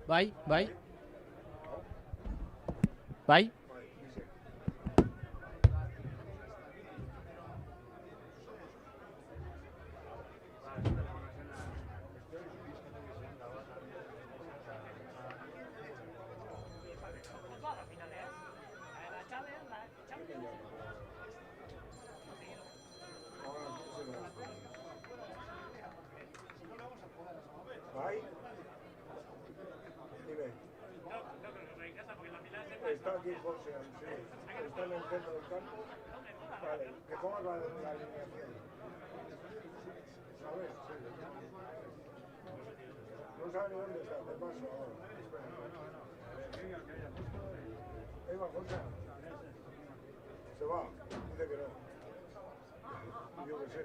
Bai, bai. Bai. Está aquí José, sí. Está en el centro del campo. Vale, que pongas la alineación. ¿Sabes? Sí. No sabe ni dónde está, te paso ahora. Venga, José. Se va, dice que no. Y yo qué sé.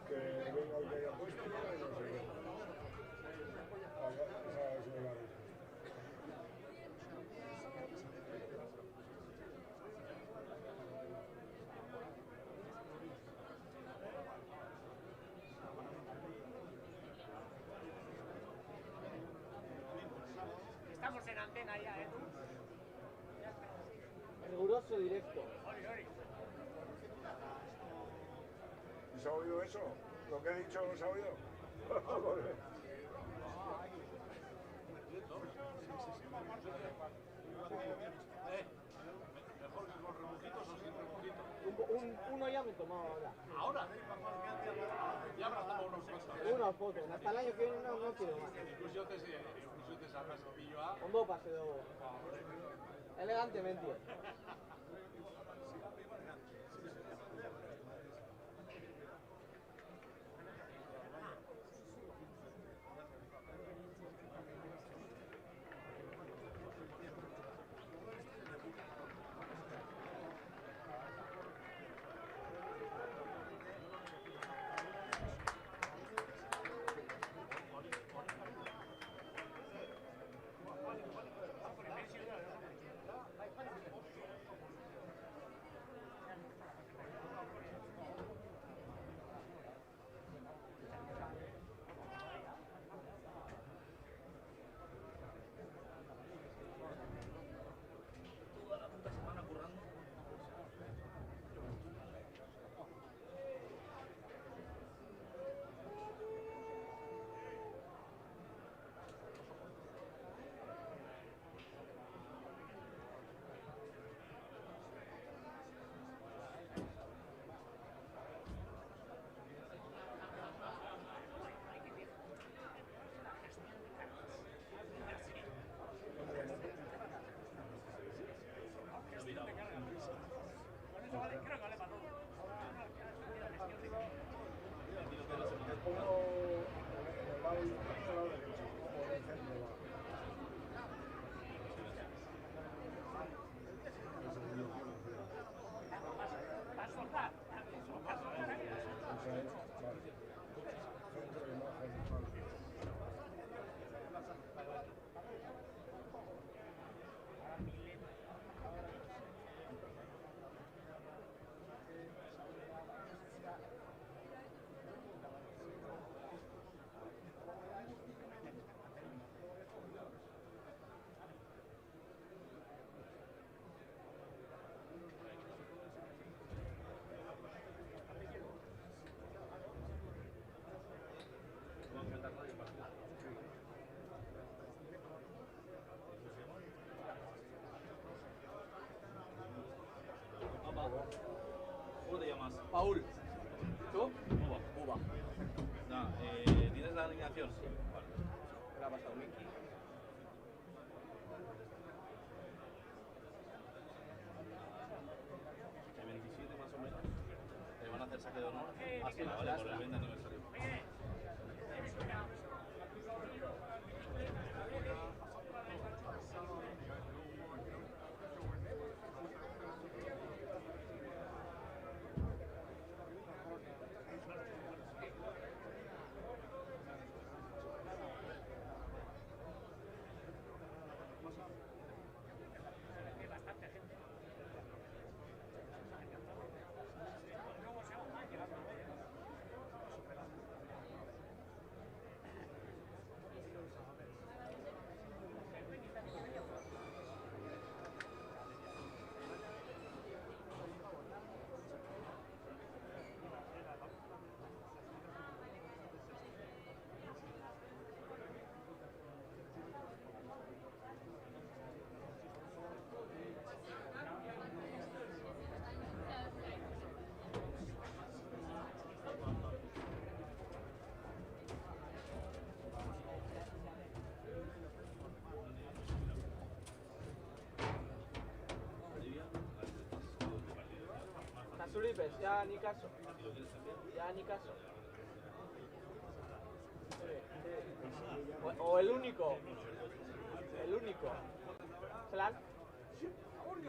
Que venga el que haya puesto y no sé qué. Estamos en antena ya, ¿eh? Riguroso directo. ¿Y se ha oído eso? ¿Lo que he dicho no se ha oído? Mejor que con rebujitos o sin rebujitos. Uno ya me he tomado ahora. Ahora, ya habrá tomado unos cuantos. Una foto. Hasta el año que viene no quiero más. Incluso te sacas el pillo a... Con dos pases de elegantemente. ¿Cómo te llamas? Paul. ¿Tú? Uva. Uva. No, ¿tienes la alineación? Sí. Vale. Me la ha pasado Miki. El 27 más o menos. Te van a hacer saque de honor. Hasta la vale, por el 20 aniversario. preocupes, ya ni caso. Ya ni caso. O el único. El único. ¿Plan?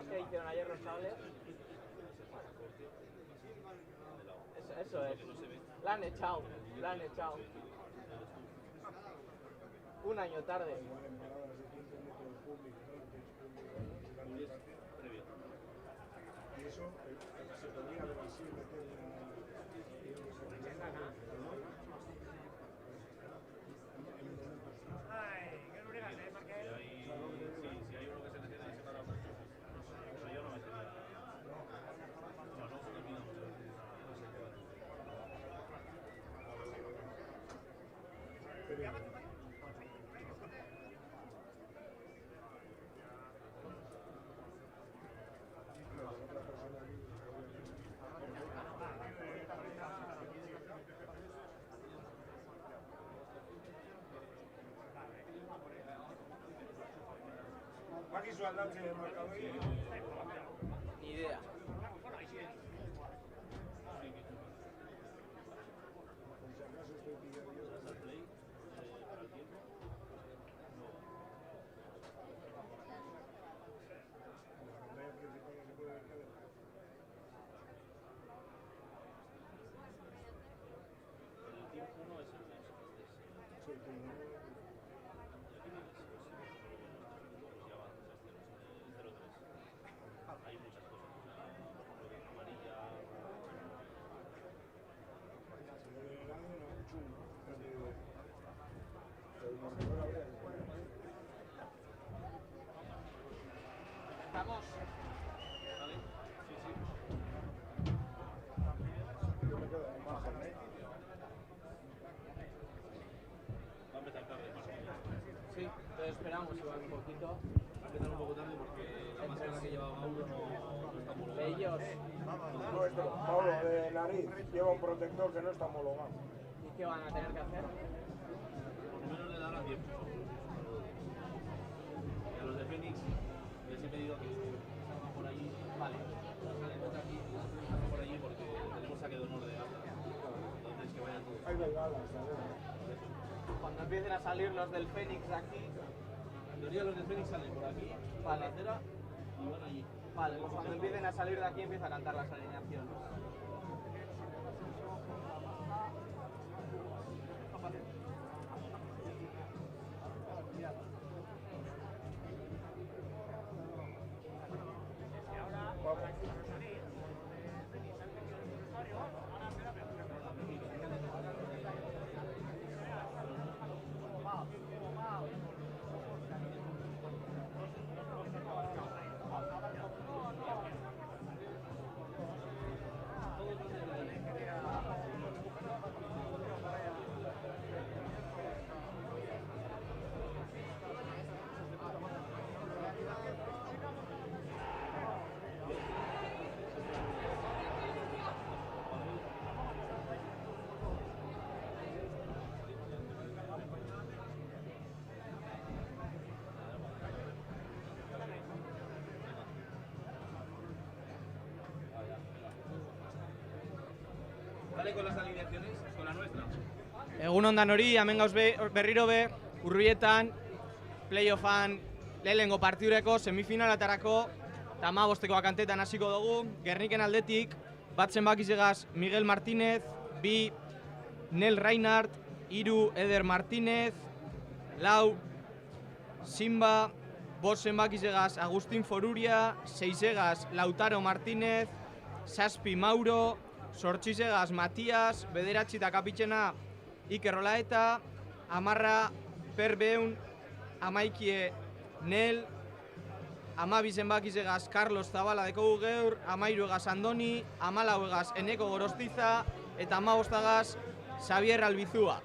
¿Qué hicieron ayer los sables? Eso es. La han echado. La han echado. Un año tarde. Y eso se podría haber así meter Ay, que no digas, porque... Si hay uno que se necesita separar, eso yo no me sería. Bakizu aldatzen markadori. Ni idea. Estamos. Yo me quedo en margen, Va a empezar tarde. Sí, entonces esperamos igual un poquito. Va a empezar un poco tarde porque la máscara que llevaba Mauro no está homologada. Ellos. Nuestro, Pablo, de nariz, lleva un protector que no está homologado. ¿Y qué van a tener que hacer? Por lo menos le darán tiempo. Y a los de Fénix les he pedido que salgan por allí. Vale. Salgan aquí, salgan por allí porque tenemos saque de honor de gala. Entonces que vayan todos. Hay bengalas, ¿sabes? Cuando empiecen a salir los del Fénix de aquí. En teoría los de Fénix salen por aquí, por la acera y van allí. Vale, pues cuando empiecen a salir de aquí empieza a cantar las alineaciones. Vale con las alineaciones, con la nuestra. Egun ondan hori, hemen gauz berriro be, Urrietan, playoffan lehenengo partidureko semifinalatarako, eta 15 kantetan hasiko dugu, Gerniken aldetik, bat zenbakizegaz Miguel Martínez, 2 Nel Reinhardt, 3 Eder Martínez, 4 Simba, 5 zenbakizegaz Agustín Foruria, 6 Lautaro Martínez, 7 Mauro, 8 Matias, 9 eta kapitxena Iker Olaeta, 10 Perbeun, 11 Nel, 12 zenbakizegaz Carlos Zabala dekogu geur, 13 Andoni, 14 Eneko Gorostiza, eta 15 Xavier Albizua.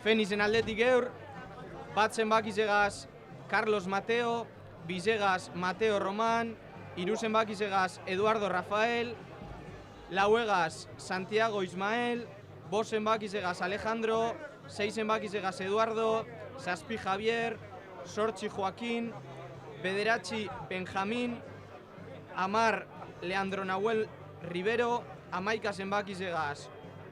Fenizen aldetik geur, bat zenbakizegaz Carlos Mateo, 2 Mateo Roman, 3 zenbakizegaz Eduardo Rafael, 4 Santiago Ismael, 5 zenbakizegaz Alejandro, 6 zenbakizegaz Eduardo, 7 Javier, 8 Joaquín, 9 Benjamín, 10 Leandro Nahuel Rivero, 11 zenbakizegaz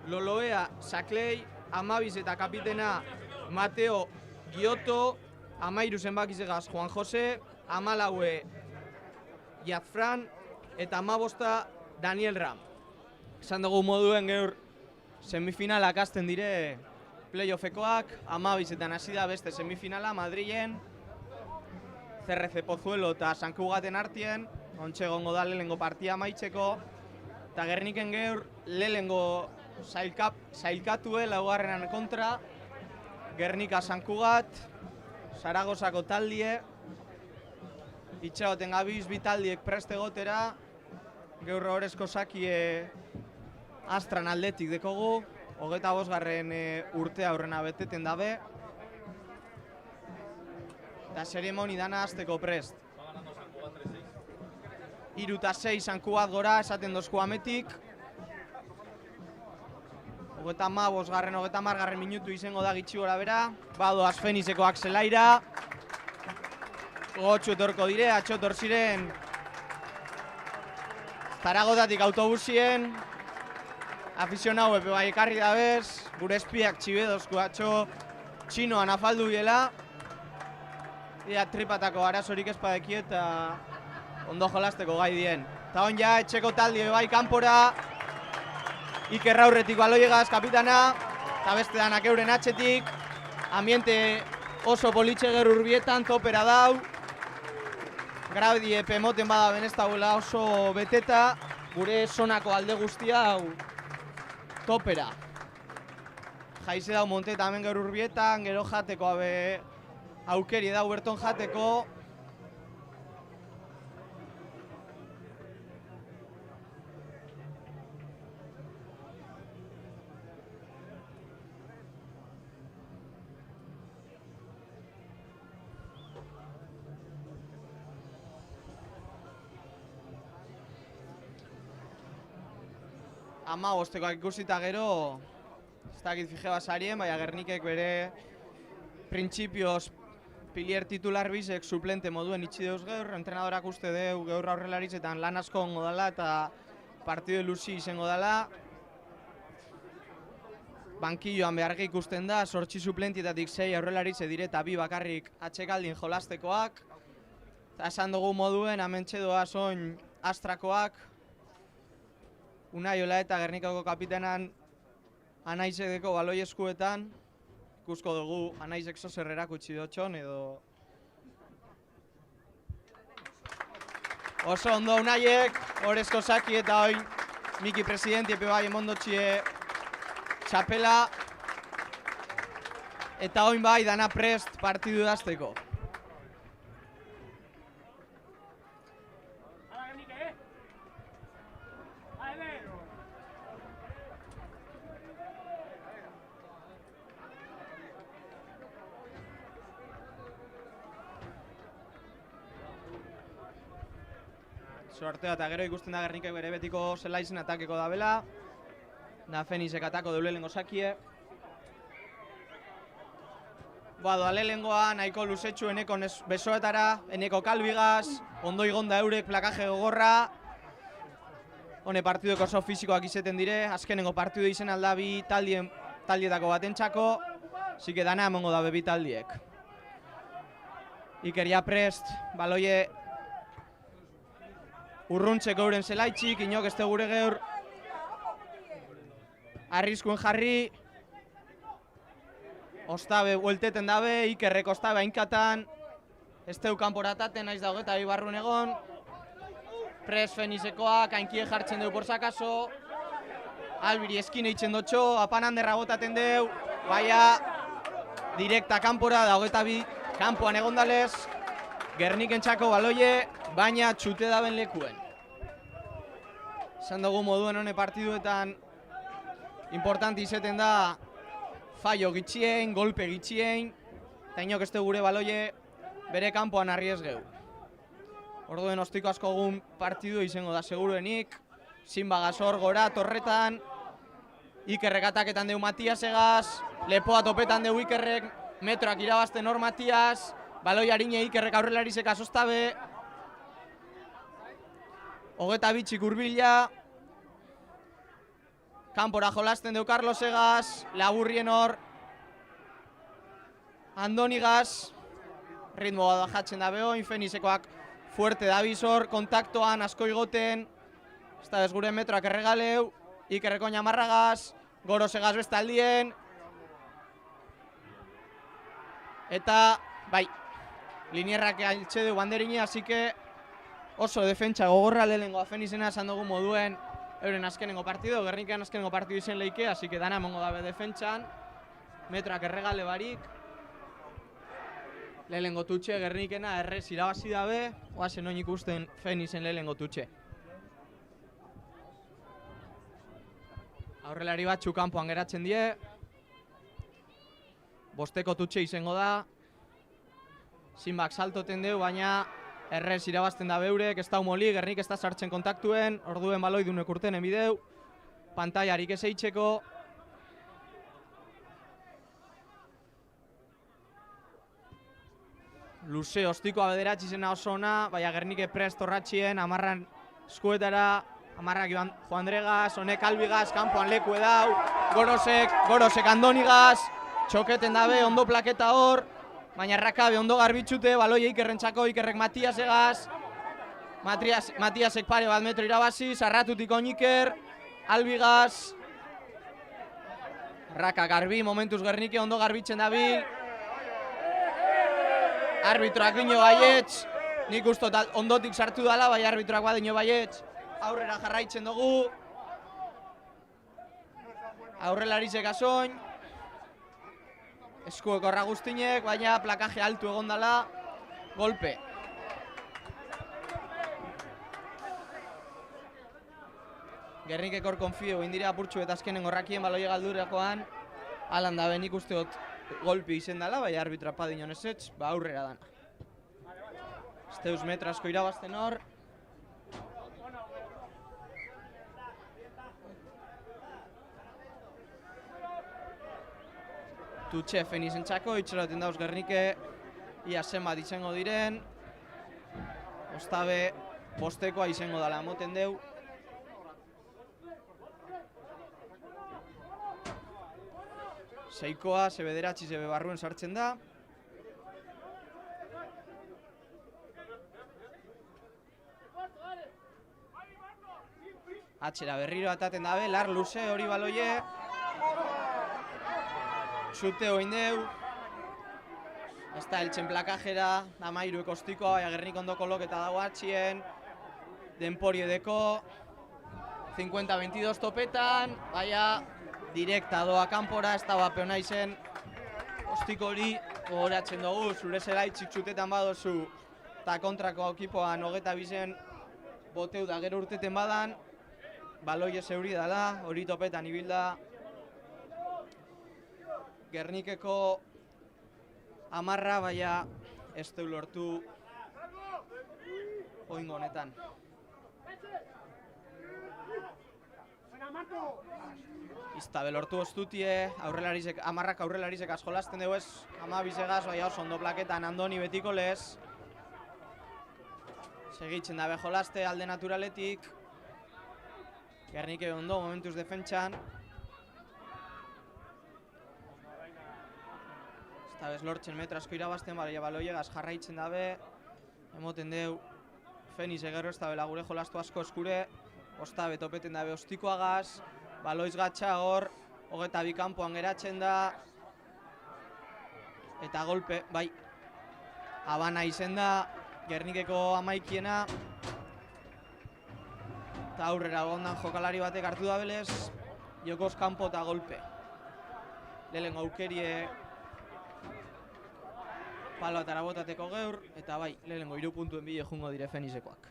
Loloea Saklei, 12 eta kapitena Mateo Giotto, 13 zenbakizegaz Juan Jose, 14 Jazfran eta 15 Daniel Ram. Esan dugu moduen gaur semifinalak hasten dire playoffekoak, 12etan hasi da beste semifinala Madrilen, CRC Pozuelo eta San Cugaten artien, ontxe egongo da lehenengo partia amaitzeko, eta Gerniken gaur lehenengo sailkatue laugarrenan kontra, Gernika San Cugat, Zaragozako taldie, itxagoten gabiz bi taldiek preste gotera, gaur horrezko sakie Astran aldetik dekogu, 25. urtea aurrena beteten dabe, eta seremoni dana hasteko prest. Va ganando San Cugat 3-6. 3-6 San Cugat gora esaten dozku ametik. 35. minutu izango da gitxi gora bera, bado Azfenizekoak zelaira, gotxu etorko dire, atxotor ziren Zaragozatik autobusien, afizionau epe bai ekarri dabez, gure espiak txibedozko atxo txinoan afaldu biela, ia tripatako arazorik espadeki eta ondo jolasteko gai dien. Eta hon ja, etxeko taldi bai kanpora, Iker aurretik baloiegaz kapitana, eta beste danak euren atxetik, ambiente oso politxe ger urbietan, topera dau, graudi epe moten bada beneztauela oso beteta, gure zonako alde guztia hau topera. Jaize dau monteta hemen ger urbietan, gero jateko abe aukeri dau berton jateko, ama bostekoak ikusita gero, ez dakit fije basarien, baina Gernikek bere printzipioz pilier titular bizek suplente moduen itxi deuz gaur, entrenadorak uste deu gaur aurrelaritzetan lan asko ongo dela eta partido luzi izango dela. Bankilloan beharge ikusten da, 8 suplentietatik 6 aurrelaritze dire eta 2 bakarrik atxekaldin jolastekoak. Eta esan dugu moduen, amentxe doa soin Astrakoak, Unai Ola eta Gernikako kapitenan Anaizedeko baloi eskuetan, ikusko dugu Anaizek zozerrerak utzi dotxon edo... Oso ondo Unaiek, horrezko zaki eta oin Miki presidenti epe bai emondotxie txapela eta oin bai dana prest partidu dazteko. Sortea eta gero ikusten da Gernikek bere betiko zelaizen atakeko dabela. Da Fenizek atako deule lehengo sakie. Doa lehengoa nahiko luzetxu eneko besoetara, eneko kalbigaz, ondo igonda eurek plakaje gogorra. Hone partidoko oso fizikoak izeten dire, azkenengo partidu izen alda bi taldietako batentxako, zike dana emongo dabe bi taldiek. Ikeria prest, baloie urruntzeko euren zelaitxik, inok ez gure geur arriskuen jarri, ostabe buelteten dabe, Ikerrek ostabe hainkatan, ez teu kanporataten naiz daugeta bibarrun egon, pres Fenizekoak hainkie jartzen deu porzakaso, Albiri eskin eitzen dotxo, apanan derra botaten deu, baina direkta kanpora daugeta bi kanpoan egondalez, Gerniken txako baloie, baina txute daben lekuen. Esan dugu moduen hone partiduetan importanti izeten da fallo gitxien, golpe gitxien, eta inok ez gure baloie bere kanpoan arriez geu. Orduen ostiko asko egun partidu izango da seguruenik, Zinbagazor gora torretan, Ikerrek ataketan deu Matias egaz, lepoa topetan deu Ikerrek, metroak irabazten hor Matias, baloi harine Ikerrek aurrelarizek azostabe, hogeta bitxik urbila, Kanpora jolasten deu Carlos Egaz, laburrien hor. Andonigaz, ritmo bat bajatzen da behoin, Fenizekoak fuerte da bizor, kontaktoan, asko igoten. Ez da bez gure metroak erregaleu, Ikerreko Namarragaz, Gorosegaz bestaldien. Eta, bai, linierrak altxe du banderini, así que oso defentsa gogorra lehenengoa Fenizena esan dugu moduen euren azkenengo partido, Gernikan azkenengo partido izen leike, así que dana emongo dabe defentsan. Metroak erregale barik. Lehenengo tutxe Gernikena errez irabazi dabe, oazen oin ikusten Fenizen lehenengo tutxe. Aurrelari batzu kanpoan geratzen die. Bosteko tutxe izango da. Zinbak saltoten deu, baina errez irabazten da beurek, ez da humoli, Gernik ez da sartzen kontaktuen, orduen baloi dunek urten enbideu. Pantaiarik ez eitzeko. Luze ostikoa bederatzi zena oso ona, baina Gernike prest horratxien, amarran eskuetara, amarrak Joan Dregaz, honek Albigaz, kanpoan leku edau, Gorosek Andonigaz, txoketen dabe, ondo plaketa hor, baina Rakabe ondo garbitxute, baloi Ikerrentzako, Ikerrek Matiasegaz, Matiasek pare bat metro irabazi, sarratutik Iker, Albigaz, Raka garbi, momentuz Gernike ondo garbitzen dabil, arbitroak dino baietz, nik uste ondotik sartu dala, bai arbitroak bat dino baietz, aurrera jarraitzen dugu, aurrelarizek asoin, eskuek horra guztinek, baina plakaje altu egon dala, golpe. Gernikek hor konfio, indire apurtxu eta azkenen horrakien baloi galdurakoan, alan da benik usteot golpe izen dala, bai arbitra padinon ezetz, ba aurrera dana. Esteus metra asko irabazten hor. Tutxe Fenizentzako, itxeroten dauz Gernike, ia zenbat izango diren. Ostabe, bostekoa izango dala, moten deu. Seikoa, zebe deratzi, zebe barruen sartzen da. Atxera berriro ataten dabe, lar luze hori baloie. Txute oin deu. Ez da eltsen plakajera, damairu ekostikoa, baina Gernik ondo koloketa dago atxien. Denpori edeko. 50-22 topetan, baina direkta doa kanpora, ez da bapeona izen. Ostiko hori, gogoratzen dugu, zure zelaitzik txutetan badozu, eta kontrako ekipoan hogeta bizen boteu da gero urteten badan. Baloi ez euri dala, hori topetan ibilda. Gernikeko amarra, baina ez deu lortu oingo honetan. Iztabe lortu ostutie, amarrak aurrelarizek askolasten dugu ez, amabizegaz, baina oso ondo plaketan Andoni betiko lez. Segitzen dabe jolaste alde naturaletik. Gernike ondo, momentuz defentsan. Eta bez lortzen metra asko irabazten, baina baloiegaz jarraitzen dabe. Emoten deu Feniz egerro ez dabela gure jolastu asko eskure. Ostabe topeten dabe ostikoagaz. Baloiz gatxa hor, hogeta bi kanpoan geratzen da. Eta golpe, bai. Abana izen da, Gernikeko amaikiena. Eta aurrera gondan jokalari batek hartu da belez, jokoz kanpo eta golpe. Lehenengo aukerie paloatara botateko geur, eta bai, lehenengo 3 puntuen bile jungo dire Fenizekoak.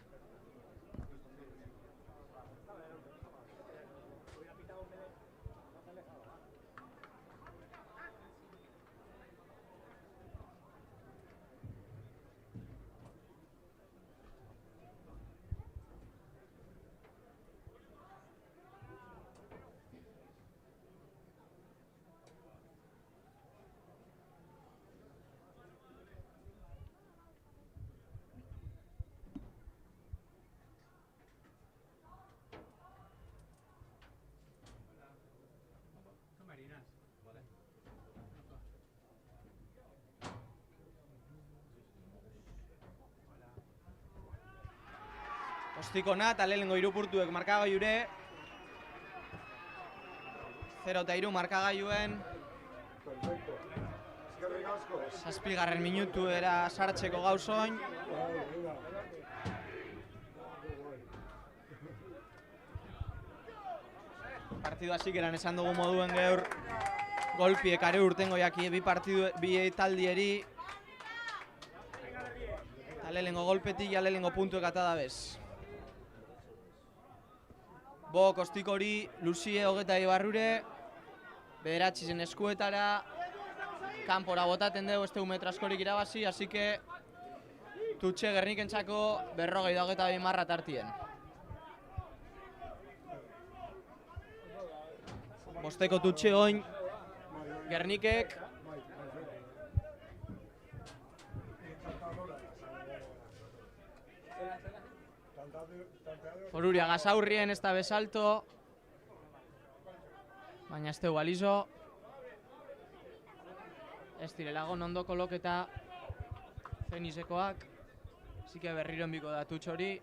Kostikona eta lehenengo irupurtuek markagailure. 0 eta 3 markagailuen. Perfecto. Eskerrik asko. 7. minutu era sartzeko gauzoin. Venga. Partidu hasikeran esan dugu moduen gaur golpiek are urtengo jaki bi taldieri. Eta lehenengo golpetik ja lehenengo puntuek ata da bez. Bo Kostikori, Luzie Ogeta Ibarrure, bederatzi zen eskuetara, kanpora botaten dugu ez metro askorik irabazi, así que Tutxe Gernikentzako 52 marra tartien. Bosteko Tutxe oin, Gernikek, Foruria Gazaurrien ez da besalto, baina ez dugu balizo. Ez direlago ondo koloketa Fenisekoak, zike berriro enbiko da Tutxori.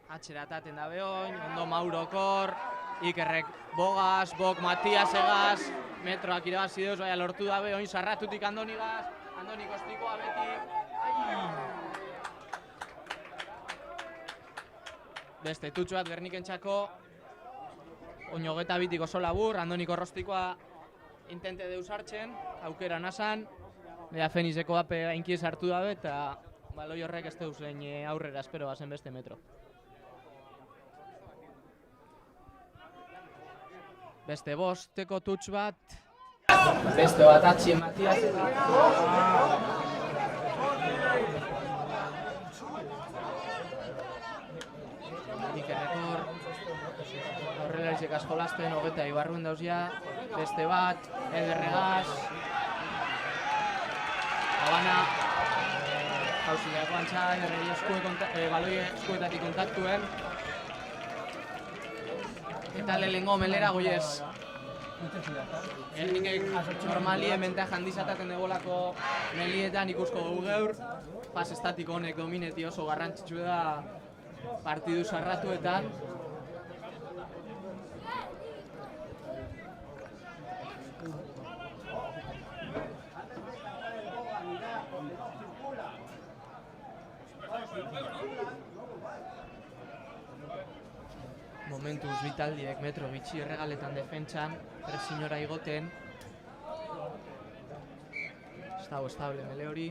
Atxerataten da behoin, ondo Maurokor, Ikerrek Bogaz, Bok Matias egaz, metroak irabazi deuz, baina lortu da behoin, sarratutik Andonigaz, Andoni Kostikoa beti. Beste Tutxo bat Gernikentzako, oin Ogeta bitik oso labur, Andoniko Rostikoa intente deus hartzen, aukera nasan, bera Feniseko ape gainkiez hartu dabe, eta baloi horrek ez deuzen aurrera espero bazen beste metro. Beste bosteko Tutx bat, beste bat atxien Matias eta... Ikerrekor, horrelarizek askolazten, Ogeta Ibarruen dauzia, beste bat, Ederregaz, Habana, jauzileako antza, Ederregi baloi eskuetatik kontaktuen, eta lehenengo melera goiez. Gernikek normalien bentaja handizataten degolako melietan ikusko dugu gaur, pas estatiko honek domineti oso garrantzitsu da partidu sarratuetan. Momentuz bitaldiek metro bitxi erregaletan defentsan, presinora igoten. Ez dago estable mele hori.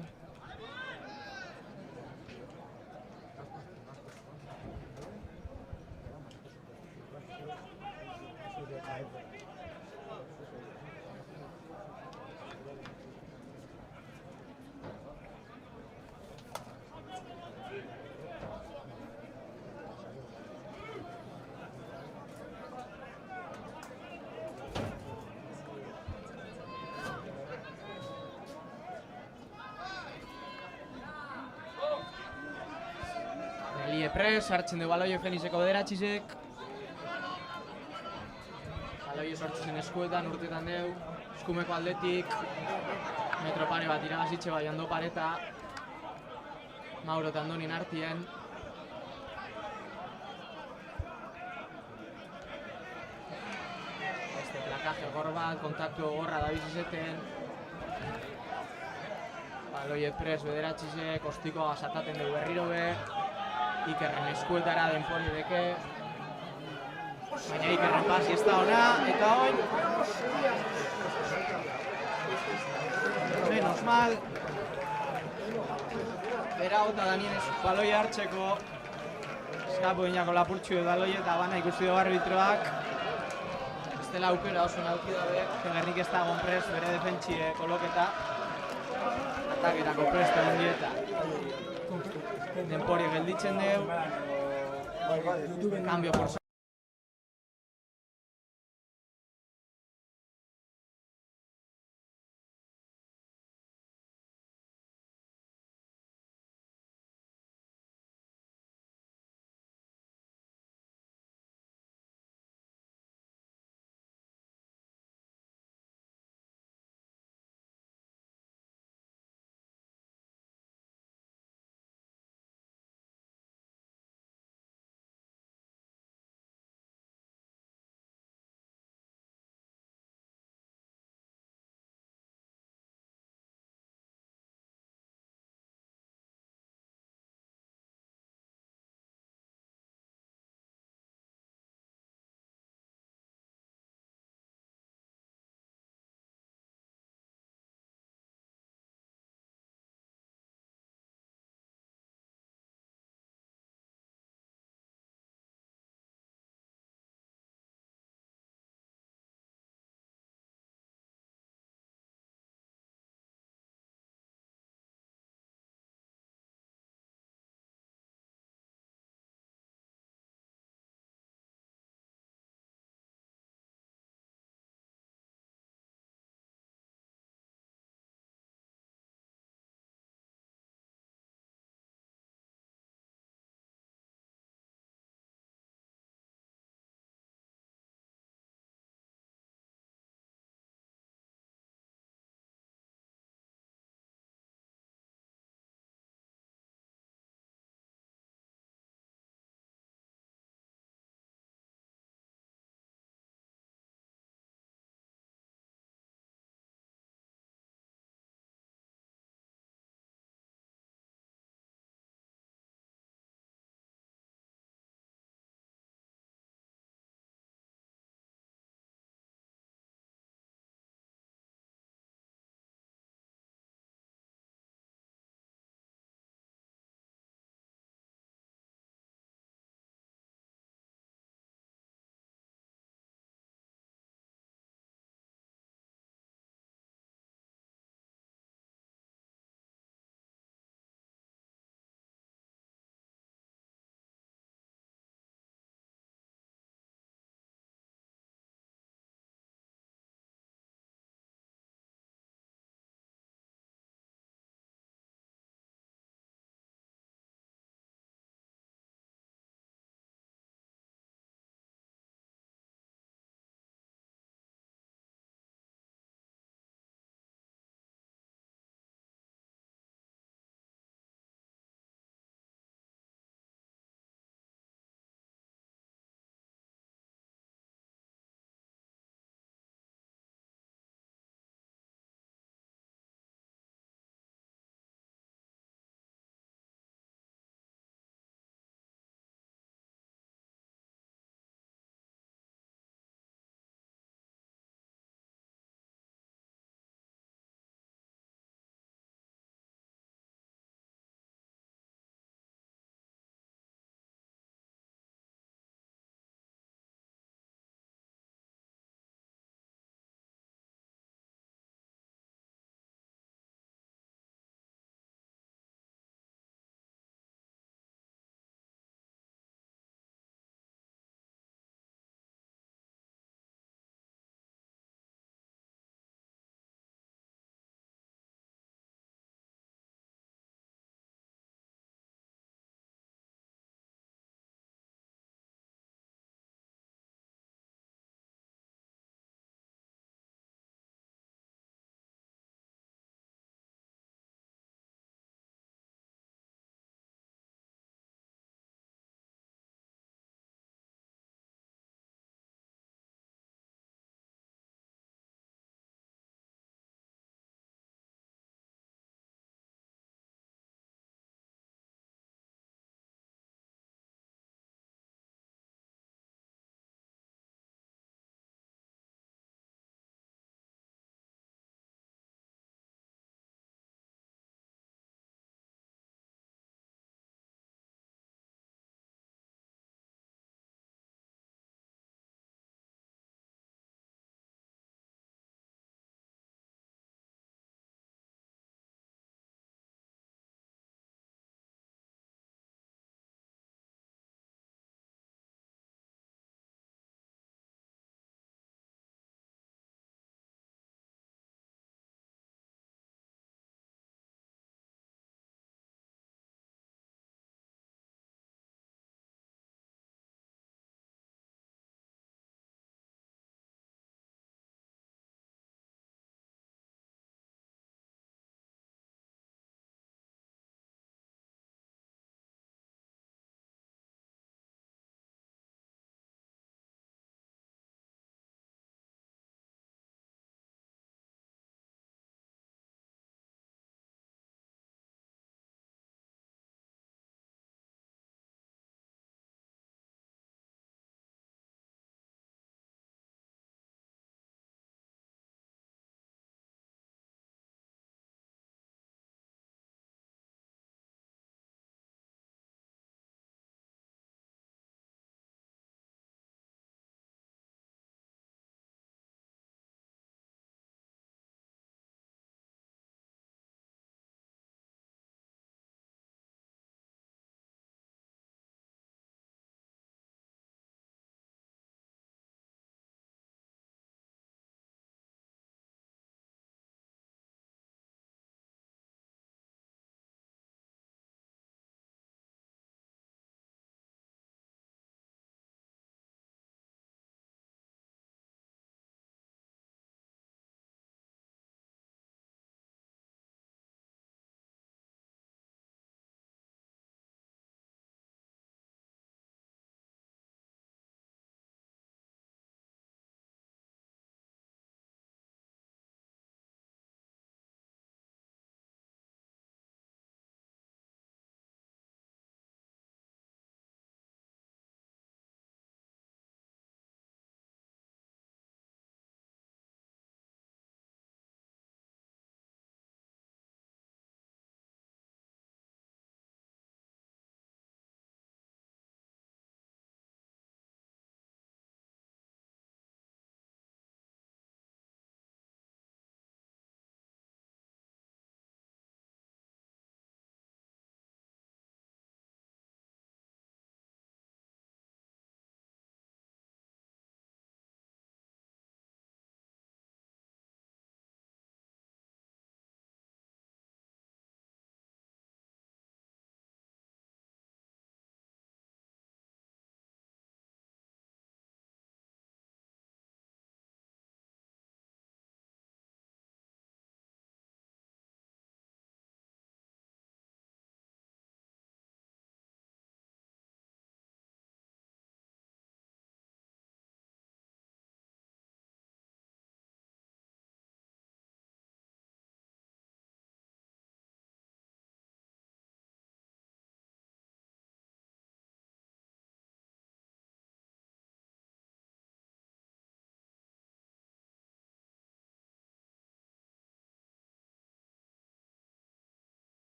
Pres, hartzen du baloio Feniseko bederatxizek. Baloio sortzen eskuetan, urtetan deu. Eskumeko aldetik. Metro pare bat iragazitxe bai ondo pareta. Mauro eta Andonin artien. Beste plakaje gor bat, kontaktu gorra da bizizeten. Baloio pres bederatxizek, Kostiko azataten dugu berriro be. Ikerren eskuetara denpori deke. Baina Ikerren pasi ez da ona, eta oin. Menos mal. Bera eta Danien baloi hartzeko. Eskapu inako lapurtxu baloi eta bana ikusi dugu arbitroak. Ez dela aukera oso nauki dabe, Gernik ez da gonprez bere defentsie koloketa. Ataketako presta hondieta. Denpori gelditzen deu, cambio por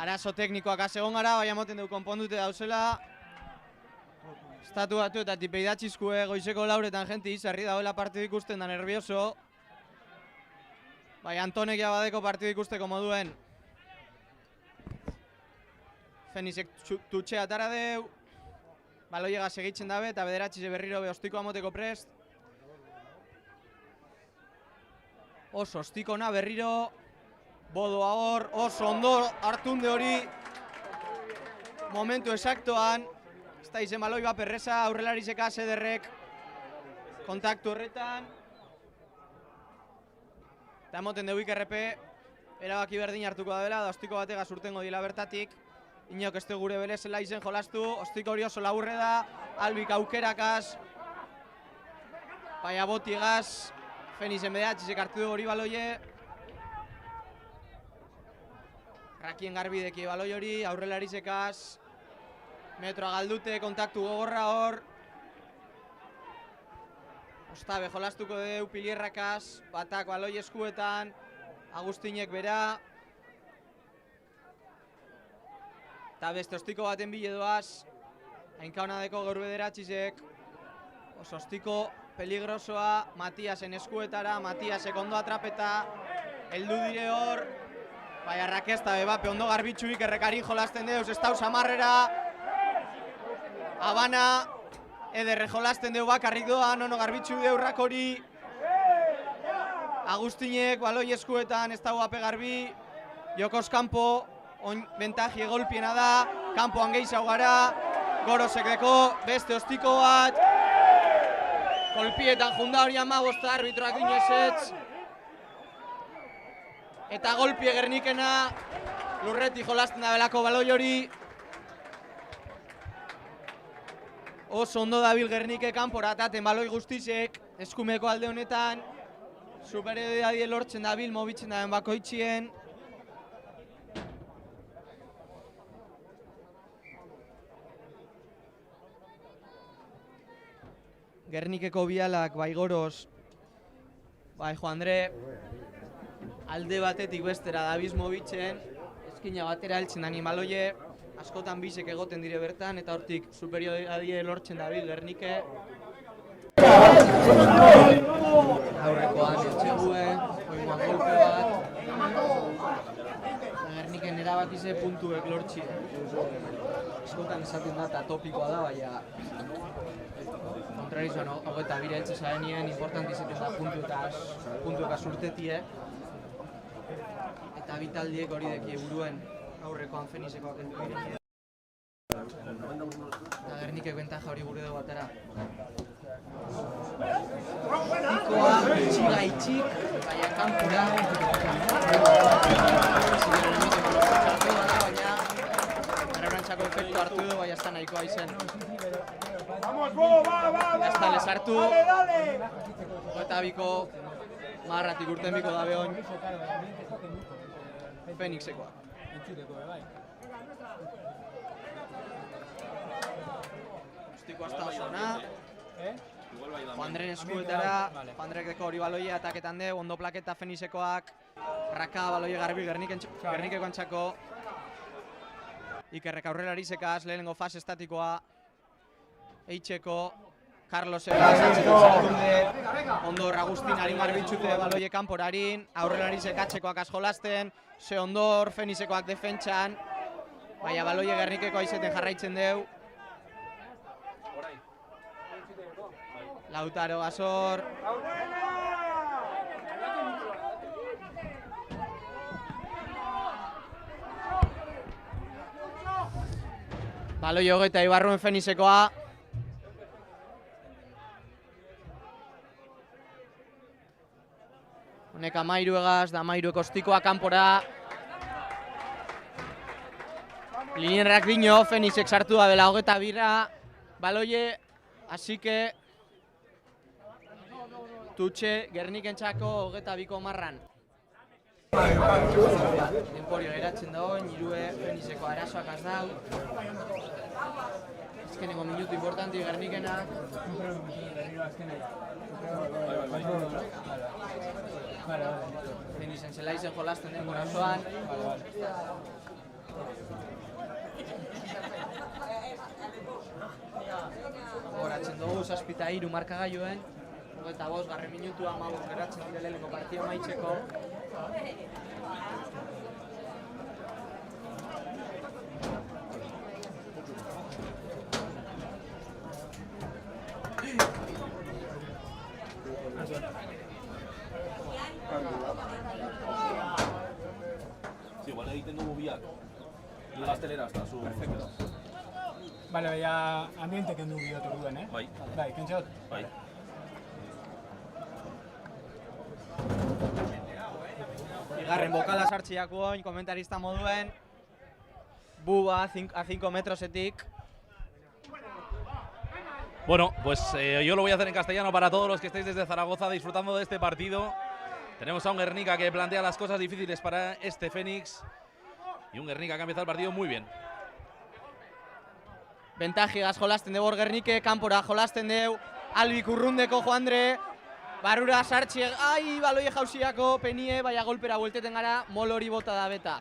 Arazo teknikoak egon gara, baina moten dugu konpondute dauzela. Estatu batu eta tipeidatxizkue goizeko lauretan jenti izarri dagoela partidu ikusten da nervioso. Bai, Antonek jabadeko partidu ikusteko moduen. Fenixek tutxea atara deu. Baloiega segitzen dabe eta bederatxize berriro ostiko amoteko prest. Oso ostikona berriro. Bodoa hor, oso ondo hartunde hori. Momentu esaktoan. Ez da izen baloi bat perreza, aurrelarizeka sederrek. Kontaktu horretan. Eta emoten deu ikerrepe. Erabaki berdin hartuko da dela, da ostiko batega urtengo dila bertatik. Inok ez gure belezela izen jolastu, ostiko hori oso laburre da, albik aukerakaz. Baina botigaz, Fenixen bedatxizek hartu du hori baloie. Rakien garbideki baloi hori, aurrelarizekaz. Metroa galdute, kontaktu gogorra hor. Ostabe jolastuko deu pilierrakaz, batak baloi eskuetan, Agustinek bera. Eta beste ostiko baten bile doaz, hainkaunadeko gaur bederatxizek. Oso ostiko peligrosoa, Matiasen eskuetara, Matiasek ondo atrapeta, heldu dire hor. Baina Rakesta bebape ondo garbitxuik errekarin jolasten deuz, ez dauz amarrera. Habana, ederre jolasten deu bakarrik doan, ono garbitxu deurrak hori. Agustinek baloi eskuetan, ez dago ape garbi. Jokoz kanpo, bentaji egolpiena da, kanpoan gehiago gara. Gorosek deko, beste ostiko bat. Golpietan junda hori amabosta arbitroak dinezetz. Eta golpie Gernikena, lurreti jolasten da belako baloi hori. Oso ondo dabil Gernike kanpora ataten baloi guztizek, eskumeko alde honetan. Superioridadie lortzen dabil, mobitzen daben bakoitzien. Gernikeko bialak, bai Goros, bai Jo Andre, alde batetik bestera dabiz mobitzen, eskina batera heltzen dani baloie, askotan bisek egoten dire bertan, eta hortik superioridadie lortzen dabil Gernike. Aurrekoan etxegue, oingoan golpe bat. Gerniken erabakize puntuek lortzi. Askotan esaten da eta topikoa da, baina kontrarizoan hogeta bire eltze zarenien importantizetan da puntuekaz urtetie. Eta bitaldiek hori deki buruen aurrekoan Fenixekoak entu direki. Eta Gernikek bentaja hori gure dugu batera. Ikoa, itxiga itxik, baina kanpura. Baina errebrantzako efektu hartu du, baina ez da nahikoa izen. Ez da lesartu. Eta biko marratik urten biko dabe oin Fenixekoa. Ostiko hasta osona. Jo Andren eskuetara, Jo Andrek deko hori baloia ataketan de, ondo plaketa Fenixekoak. Raka baloia garbi Gernikeko antxako. Ikerrek aurrelarizekaz, lehenengo fase estatikoa. Eitxeko, Carloseka ondo Agustin harin garbitxute baloie kanporarin, aurrelarizek atxekoak jolasten, ze ondor Fenixekoak defentsan, baina baloie Gernikeko aizeten jarraitzen deu. Lautaro Gasor. Baloi hogeita Ibarruen Fenixekoa. Honek Amairu egaz, da Amairu ekostikoa kanpora. Linienrak dino, Fenixek sartu da bela hogeita birra. Baloie, asike Tutxe Gernikentzako hogeita biko marran. Emporio geratzen da hon, Irue Fenixeko arazoak az dau. Azkeneko minutu importanti Gernikenak. Fenixen zelaizen jolasten den gurasoan. Goratzen dugu, 7-3 markagailuen. 25. minutua, 15 geratzen dire lehenengo partida amaitzeko. Sí, igual egiten dugu biak. Ni gaztelera hasta zu. Perfecto. Bale, baina ambiente kendu bihot orduen, eh? Bai. Bai, kentzot? Bai. Bigarren bokala sartziak oin, komentarista moduen. Buba a 5 metrosetik. Bueno, pues yo lo voy a hacer en castellano para todos los que estéis desde Zaragoza disfrutando de este partido. Tenemos a un Guernica que plantea las cosas difíciles para este Fénix. Y un Guernica que ha empezado el partido muy bien. Bentajigaz jolasten deu Gernikek, kanpora jolasten deu. Albik urrundeko Joandre. Barrura sartxiek, baloie jauziako, penie, baina golpera buelteten gara, mol hori bota da beta.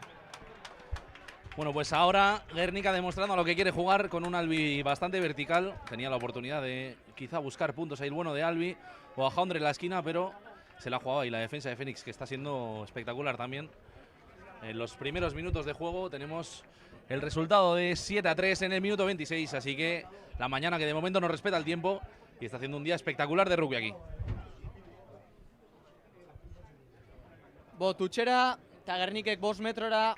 Bueno, pues ahora Guernica demostrando lo que quiere jugar con un Albi bastante vertical. Tenía la oportunidad de quizá buscar puntos ahí el bueno de Albi o a Jaundre en la esquina, pero se la ha jugado ahí la defensa de Fénix, que está siendo espectacular también. En los primeros minutos de juego tenemos el resultado de 7-3 en el minuto 26, así que la mañana que de momento nos respeta el tiempo y está haciendo un día espectacular de rugby aquí. Tutxera, eta Gernikek 5 metrora,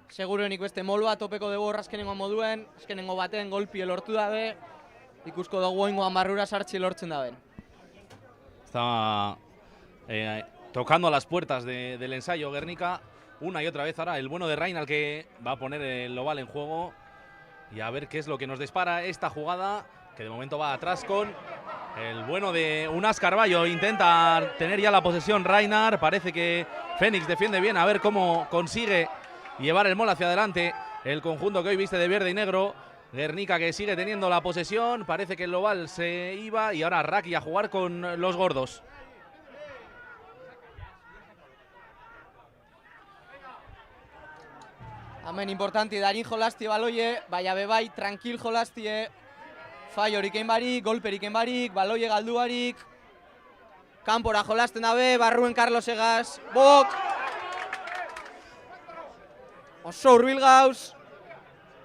seguruenik beste molua topeko dugu azkenengo moduen, azkenengo baten golpie lortu dabe, ikusko dugu oingoan barrura sartzi lortzen daben. Está tocando a las puertas del ensayo Guernica, una y otra vez ahora el bueno de Reinal que va a poner el oval en juego y a ver qué es lo que nos dispara esta jugada, que de momento va atrás con el bueno de Unas Carballo. Intenta tener ya la posesión Reinal, parece que Fénix defiende bien, a ver cómo consigue llevar el mol hacia adelante el conjunto que hoy viste de verde y negro. Guernica que sigue teniendo la posesión, parece que el oval se iba y ahora Raki a jugar con los gordos. Hemen importanti darin jolastie baloie, baina bebai tranquil jolastie, fallorik egin barik, golperik egin barik, baloie galdu barik, kanpora jolasten dabe, barruen Carlos Egaz, bok! Oso hurbil gauz,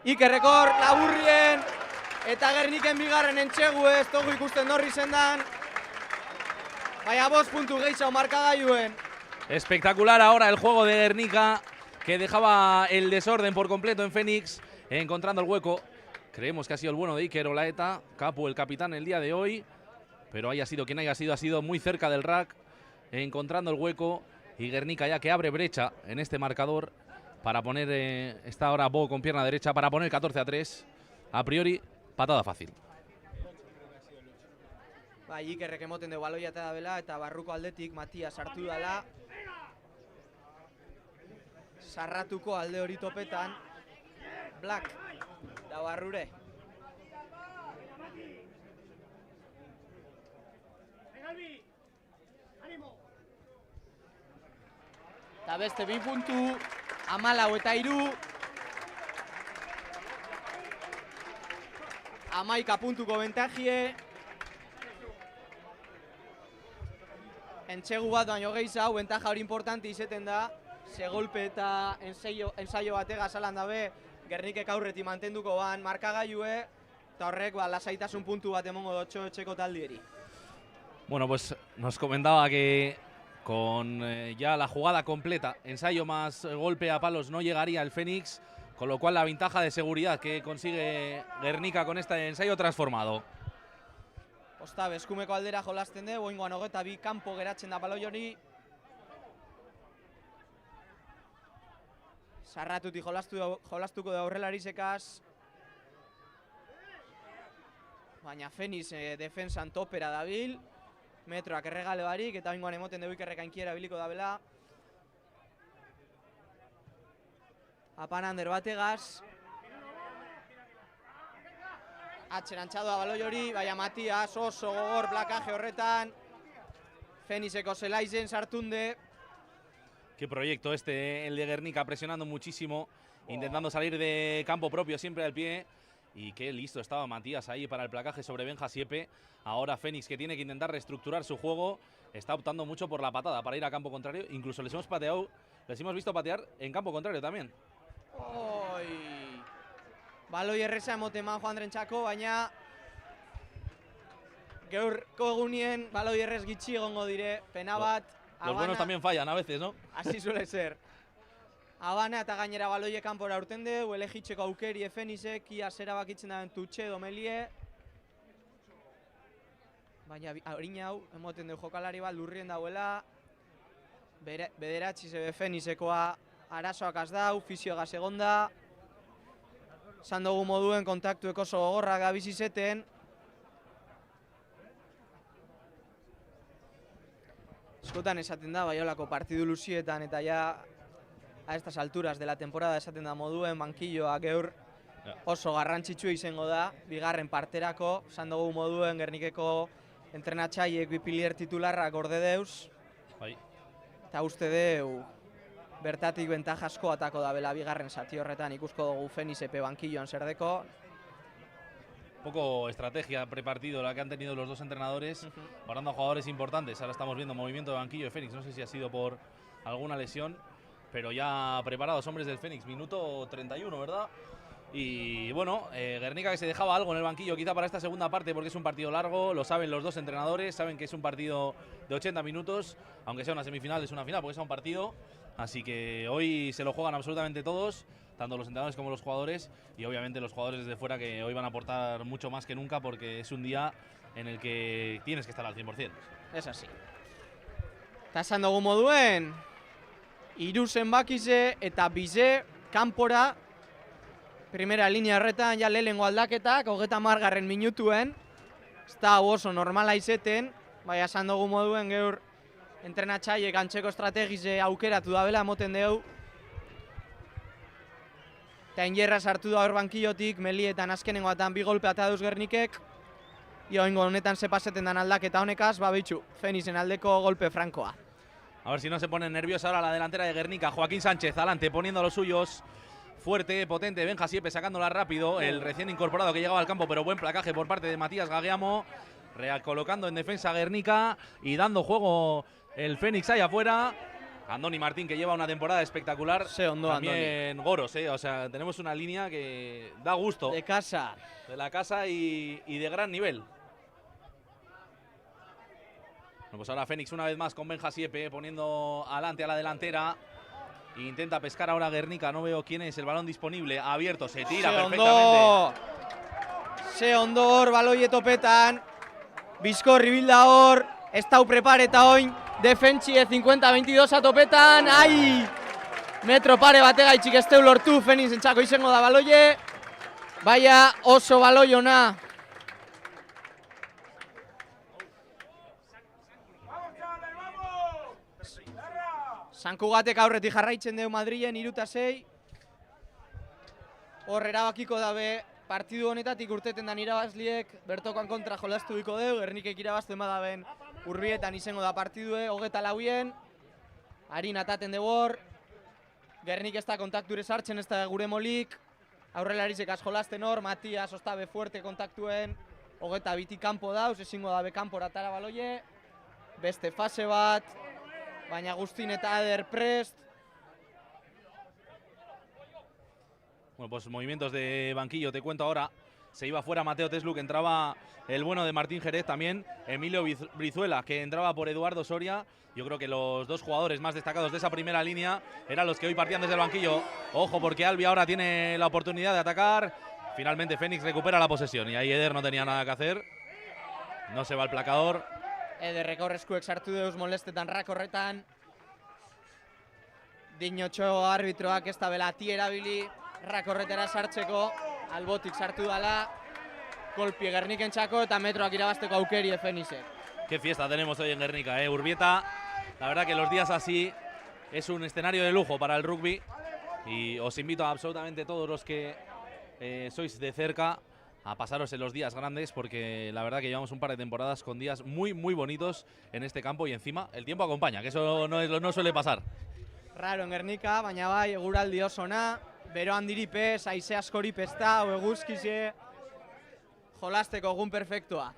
Ikerrekor, laburrien, eta Gerniken bigarren entxegu ez dugu ikusten dorri zendan, baina 5 puntu gehiago markagailuen. Espectacular ahora el juego de Guernica, que dejaba el desorden por completo en Fénix, encontrando el hueco. Creemos que ha sido el bueno de Iker Olaeta, Capu el capitán el día de hoy, pero haya sido quien haya sido, ha sido muy cerca del rack, encontrando el hueco, y Guernica ya que abre brecha en este marcador para poner, está ahora Bo con pierna derecha, para poner 14-3, a priori, patada fácil. Bai, Ikerrek emoten dugu baloia eta dabela, eta barruko aldetik Matia sartu dala. Sarratuko alde hori topetan, Black da barrure. Eta beste 2 puntu, 14 eta 3. 11 puntuko bentajie. Entxegu bat baino gehiago, bentaja hori importante izeten da. Ze golpe eta ensaio batega salan dabe, Gernikek aurreti mantenduko ban markagailue, eta horrek lasaitasun puntu bat emongo dotxo etxeko taldieri. Bueno, pues nos comentaba que con ya la jugada completa, ensayo más golpe a palos, no llegaría el Fénix, con lo cual la ventaja de seguridad que consigue Guernica con este ensayo transformado. Osta, eskumeko aldera jolasten de, boingoan 22 kanpo geratzen da baloi hori. Sarratuti jolastuko da aurrelarisekaz. Baina Fénix defensan topera dabil. Metroak erregale barik, eta boingoan emoten dugu Ikerrek ainkiera biliko dabela. Apanander bategaz. Atxerantza doa baloi hori, baina Matias oso gogor plakaje horretan. Fenixeko zelaizen sartunde. Qué proyecto este, el de Guernica, presionando muchísimo, intentando salir de campo propio siempre al pie. Y qué listo estaba Matías ahí para el placaje sobre Benja Siepe. Ahora Fénix, que tiene que intentar reestructurar su juego, está optando mucho por la patada para ir a campo contrario. Incluso les hemos visto patear en campo contrario también. Oi. Baloi erreza emoteman joan drentzako, baina gaurko egunien baloi errez gitxi egongo dire, pena bat. Los buenos también fallan a veces, ¿no? Así suele ser. Habana eta gainera baloie kanpora urten du, elegitxeko aukeri Fenixek, ia zera bakitzen da tutxe domelie. Baina harin hau, emoten du jokalari bat lurrien dauela. Bederatzi zebe Fenixekoa arazoak az dau, fizioagaz egonda. Zan dugu moduen kontaktuek oso gogorrak gabiz izeten. Eskotan esaten da, Baiolako partidu luzietan eta ja a estas alturas de la temporada esaten da moduen bankilloa geur oso garrantzitsua izango da, bigarren parterako, esan dugu moduen Gernikeko entrenatzaileek bipilier titularrak gorde deuz. Bai. Eta uste deu bertatik bentajasko atako da bela bigarren zati horretan ikusko dugu Fenixepe bankilloan zer deko. Poco estrategia prepartido la que han tenido los dos entrenadores, guardando a jugadores importantes. Ahora estamos viendo movimiento de banquillo de Fénix, no sé si ha sido por alguna lesión, pero ya preparados hombres del Fénix, minuto 31, ¿verdad? Y bueno, Guernica que se dejaba algo en el banquillo quizá para esta segunda parte porque es un partido largo, lo saben los dos entrenadores, saben que es un partido de 80 minutos, aunque sea una semifinal es una final porque es un partido, así que hoy se lo juegan absolutamente todos, tanto los entrenadores como los jugadores, y obviamente los jugadores desde fuera que hoy van a aportar mucho más que nunca porque es un día en el que tienes que estar al 100%. Es así. Eta esan dugu moduen, hiru zenbakize eta bize kanpora, primera linea horretan ja lehenengo aldaketak, 30. minutuen, ez da oso normala izeten, baina esan dugu moduen geur entrenatzaile gantzeko estrategize aukeratu dabela emoten dugu. Eta injerra sartu da hor bankillotik, Melietan azkenengo atan bi golpe ata deuz Gernikek. Ioingo honetan ze paseten dan aldaketa honekaz, bitxu, Fenixen aldeko golpe frankoa. A ver si no se pone nerviosa ahora la delantera de Guernica. Joaquín Sánchez, adelante, poniendo los suyos. Fuerte, potente, Benja Siepe sacándola rápido. El recién incorporado que llegaba al campo, pero buen placaje por parte de Matías Gagueamo. Recolocando en defensa Guernica y dando juego el Fénix ahí afuera. Andoni Martín, que lleva una temporada espectacular. Se ondo también Andoni. Goros, o sea, tenemos una línea que da gusto. De casa. De la casa y de gran nivel. Bueno, pues ahora Fénix una vez más con Benja Siepe poniendo adelante a la delantera. Intenta pescar ahora Guernica, no veo quién es, el balón disponible, abierto, se tira perfectamente. Se ondo hor, baloie topetan. Bizkorri bilda hor, ez dau prepareta oin. Defentsie 50-22 atopetan, ai! Metro pare bategaitxik ez teu lortu, Fenix entzako izango da baloie. Baina oso baloi ona. Sankugatek aurretik jarraitzen deu Madrilen 3-6. Hor erabakiko dabe partidu honetatik urteten dan irabazliek bertokoan kontra jolastu diko deu, Gernikek irabazten badaben Urbietan izango da partidue, 24. Harin ataten dugu hor. Gernik ez da kontakture sartzen, ez da gure molik. Aurrelarizek jolasten hor, Matias ostabe fuerte kontaktuen. 22 kanpo dauz, ezingo dabe kanpora atara baloie. Beste fase bat, baina Agustin eta Eder prest. Bueno, pues movimientos de banquillo, te cuento ahora. Se iba fuera Mateo Tesluk, entraba el bueno de Martín Jerez también, Emilio Brizuela, que entraba por Eduardo Soria. Yo creo que los dos jugadores más destacados de esa primera línea eran los que hoy partían desde el banquillo. Ojo, porque Albi ahora tiene la oportunidad de atacar. Finalmente Fénix recupera la posesión y ahí Eder no tenía nada que hacer. No se va el placador. Ederrek aurreskuek sartu deuz molestetan rak horretan. Dinotxo arbitroak ez da bela ati erabili rak horretara sartzeko. Albotik sartu dala, golpie Gernikentzako eta metroak irabazteko aukeri Fenixek. Qué fiesta tenemos hoy en Guernica, Urbieta. La verdad que los días así es un escenario de lujo para el rugby y os invito a absolutamente todos los que sois de cerca a pasaros en los días grandes, porque la verdad que llevamos un par de temporadas con días muy, muy bonitos en este campo y encima el tiempo acompaña, que eso no suele pasar. Raro en Gernika, baina bai, eguraldi oso ona, bero handiri pez, haize askori pezta, o eguzkize, jolasteko egun perfektua.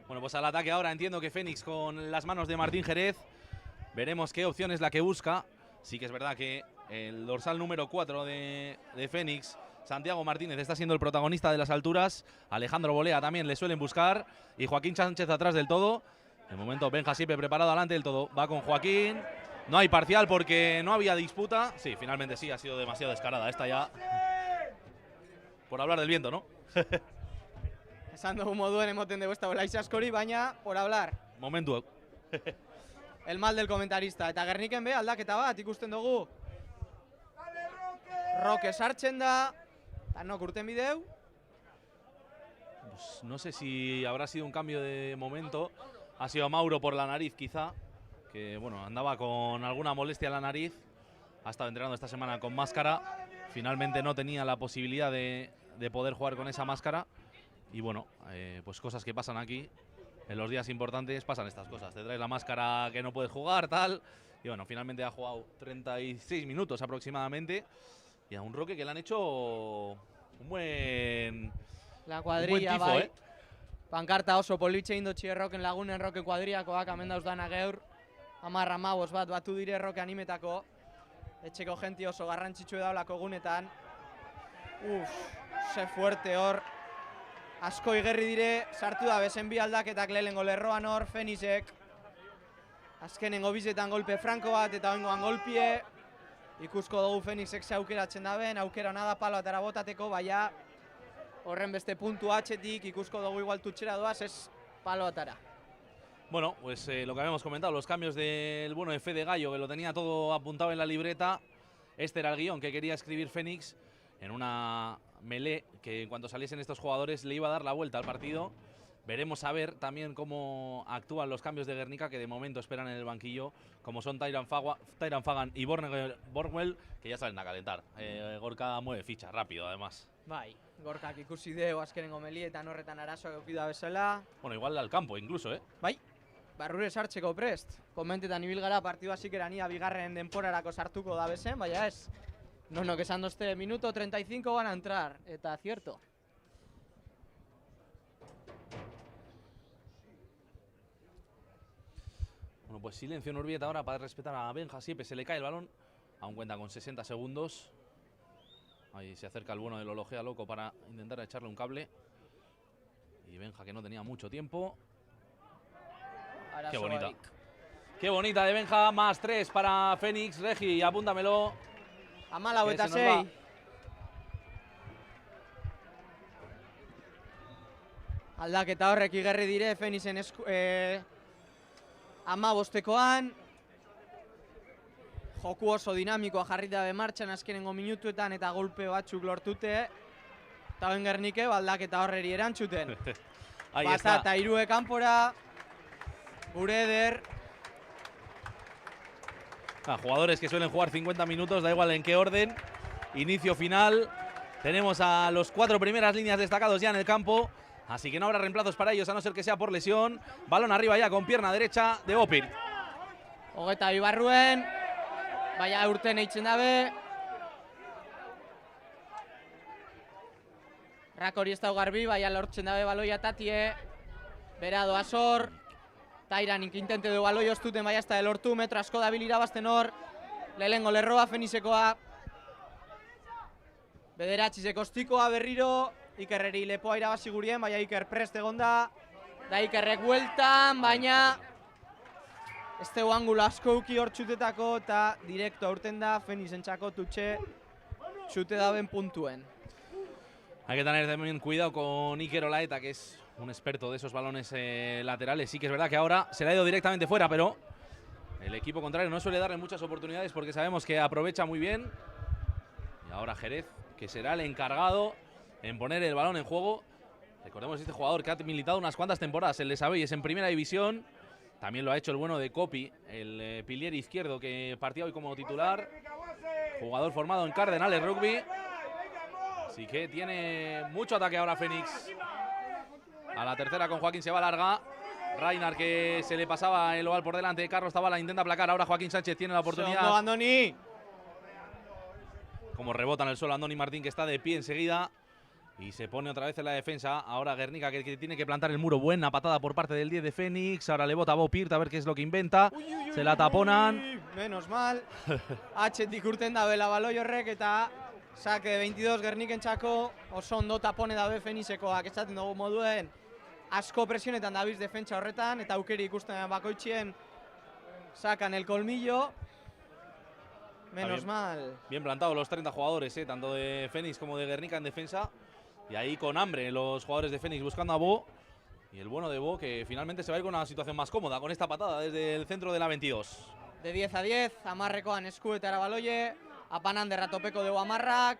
Bueno, pues al ataque ahora entiendo que Fénix con las manos de Martín Jerez. Veremos qué opción es la que busca. Sí que es verdad que el dorsal número 4 de Fénix, Santiago Martínez, está siendo el protagonista de las alturas. Alejandro Bolea también le suelen buscar. Y Joaquín Sánchez atrás del todo. De momento Benja siempre preparado adelante del todo. Va con Joaquín. No hay parcial porque no había disputa. Sí, finalmente sí, ha sido demasiado descarada esta ya. Por hablar del viento, ¿no? Esan dugu moduen emoten dugu esta haize askori, baina por hablar. Momentu. El mal del comentarista. Eta Gerniken be, aldaketa bat ikusten dugu. Roque sartzen da. Eta nok urten bideu. Pues no sé si habrá sido un cambio de momento. Ha sido Mauro por la nariz quizá. Que bueno, andaba con alguna molestia en la nariz. Ha estado entrenando esta semana con máscara. Finalmente no tenía la posibilidad de poder jugar con esa máscara. Y bueno, pues cosas que pasan aquí. En los días importantes pasan estas cosas. Te traes la máscara que no puedes jugar, tal. Y bueno, finalmente ha jugado 36 minutos aproximadamente. Y a un Roque que le han hecho un buen... La cuadrilla, tifo, bai. Pankarta oso politxe indotxi erroken lagunen Roque kuadriakoak, hemen dauz dana geur. 10-15 bat batu dire Roque animetako. Etxeko jenti oso garrantzitsu edaulako gunetan. Se fuerte hor. Asko igerri dire, sartu da bezen bi aldaketak lehenengo lerroan hor, Fénixek. Azkenengo bizetan golpe franko bat eta oingoan golpie. Ikusko dugu Fénixek ze aukeratzen daben, aukera hona da palo atara botateko, baina horren beste puntu atxetik ikusko dugu igual tutxera doaz, ez palo atara. Bueno, pues lo que habíamos comentado, los cambios del bueno de Fede Gallo, que lo tenía todo apuntado en la libreta. Este era el guión que quería escribir Fénix en una melee que en cuanto saliesen estos jugadores le iba a dar la vuelta al partido. Veremos a ver también cómo actúan los cambios de Gernika, que de momento esperan en el banquillo, como son Tyran Fagan y Bornwell, que ya salen a calentar. Gorka mueve ficha, rápido además. Bai, Gorkak ikusi deu azkenengo melietan horretan arazoak eukida bezala. Bueno, igual al campo incluso, Bai, barrure sartzeko prest. Komentetan ibil gara partidu hasikeran ia bigarren denporarako sartuko da bezen, baina ez. No, que esan dozte, minuto 35 van a entrar, eta cierto. Bueno, pues silencio en Urbieta ahora para respetar a Benja Siepe, se le cae el balón, aún cuenta con 60 segundos. Ahí se acerca el bueno de Lologea loco para intentar echarle un cable. Y Benja que no tenía mucho tiempo. Qué bonita. Qué bonita de Benja, más 3 para Fénix. Regi, apúntamelo. Amalau eta 6. Aldaketa horrek igerri dire Fénixen 15koan. Joku oso dinamikoa jarri dabe martxan azkenengo minutuetan eta golpe batzuk lortute. Eta ben Gernike aldaketa horreri erantzuten. Bata eta irue kanpora. Gure eder. Jugadores que suelen jugar 50 minutos, da igual en qué orden. Inicio, final. Tenemos a los 4 primeras líneas destacados ya en el campo. Así que no habrá reemplazos para ellos, a no ser que sea por lesión. Balón arriba ya con pierna derecha de Opir. Hogeta Ibarruen. Baina urten eitzen dabe. Rakori ez dau garbi, baina lortzen dabe baloia tatie. Bera doa zor. Tyran intente du baloi oztuten, baina ez da lortu. Metro asko dabil irabazten hor. Lehengo lerroa Fenisekoa. Bederatxizeko ostikoa berriro. Ikerreri lepoa irabazi gurien, baina Iker prest egonda. Da Ikerrek bueltan, baina ez dugu angulo asko uki hor txutetako eta direkto aurten da Fenixentzako tutxe txute daben puntuen. Hay que tener también cuidado con Iker Olaeta, que es un experto de esos balones laterales. Sí que es verdad que ahora se le ha ido directamente fuera, pero el equipo contrario no suele darle muchas oportunidades porque sabemos que aprovecha muy bien. Y ahora Jerez, que será el encargado en poner el balón en juego. Recordemos este jugador que ha militado unas cuantas temporadas en Les Abelles en primera división. También lo ha hecho el bueno de Copi, el pilier izquierdo que partía hoy como titular. Jugador formado en Cardenales Rugby. Así que tiene mucho ataque ahora Fénix. A la tercera con Joaquín se va larga. Rainar que se le pasaba el oval por delante. Carlos Zavala intenta aplacar. Ahora Joaquín Sánchez tiene la oportunidad. Segundo, Andoni. Como rebota en el suelo Andoni Martín, que está de pie enseguida. Y se pone otra vez en la defensa. Ahora Guernica que tiene que plantar el muro. Buena patada por parte del 10 de Fénix. Ahora le bota a Bo Pirt a ver qué es lo que inventa. Se la taponan. Menos mal. Atxetik urten dabe la baloi horrek eta saque de 22 Gernikentzako oso ondo tapone dabe Fenisekoak esaten dugu moduen asko presionetan dabiz defentsa horretan eta aukeri ikusten bakoitzien sacan el colmillo. Menos mal. Bien plantados los 30 jugadores, tanto de Fénix como de Guernica en defensa. Y ahí con hambre los jugadores de Fénix buscando a Bo. Y el bueno de Bo que finalmente se va a ir con una situación más cómoda con esta patada desde el centro de la 22. De 10 a 10, amarrekoan eskuetara baloie, apanan derratopeko dugu amarrak.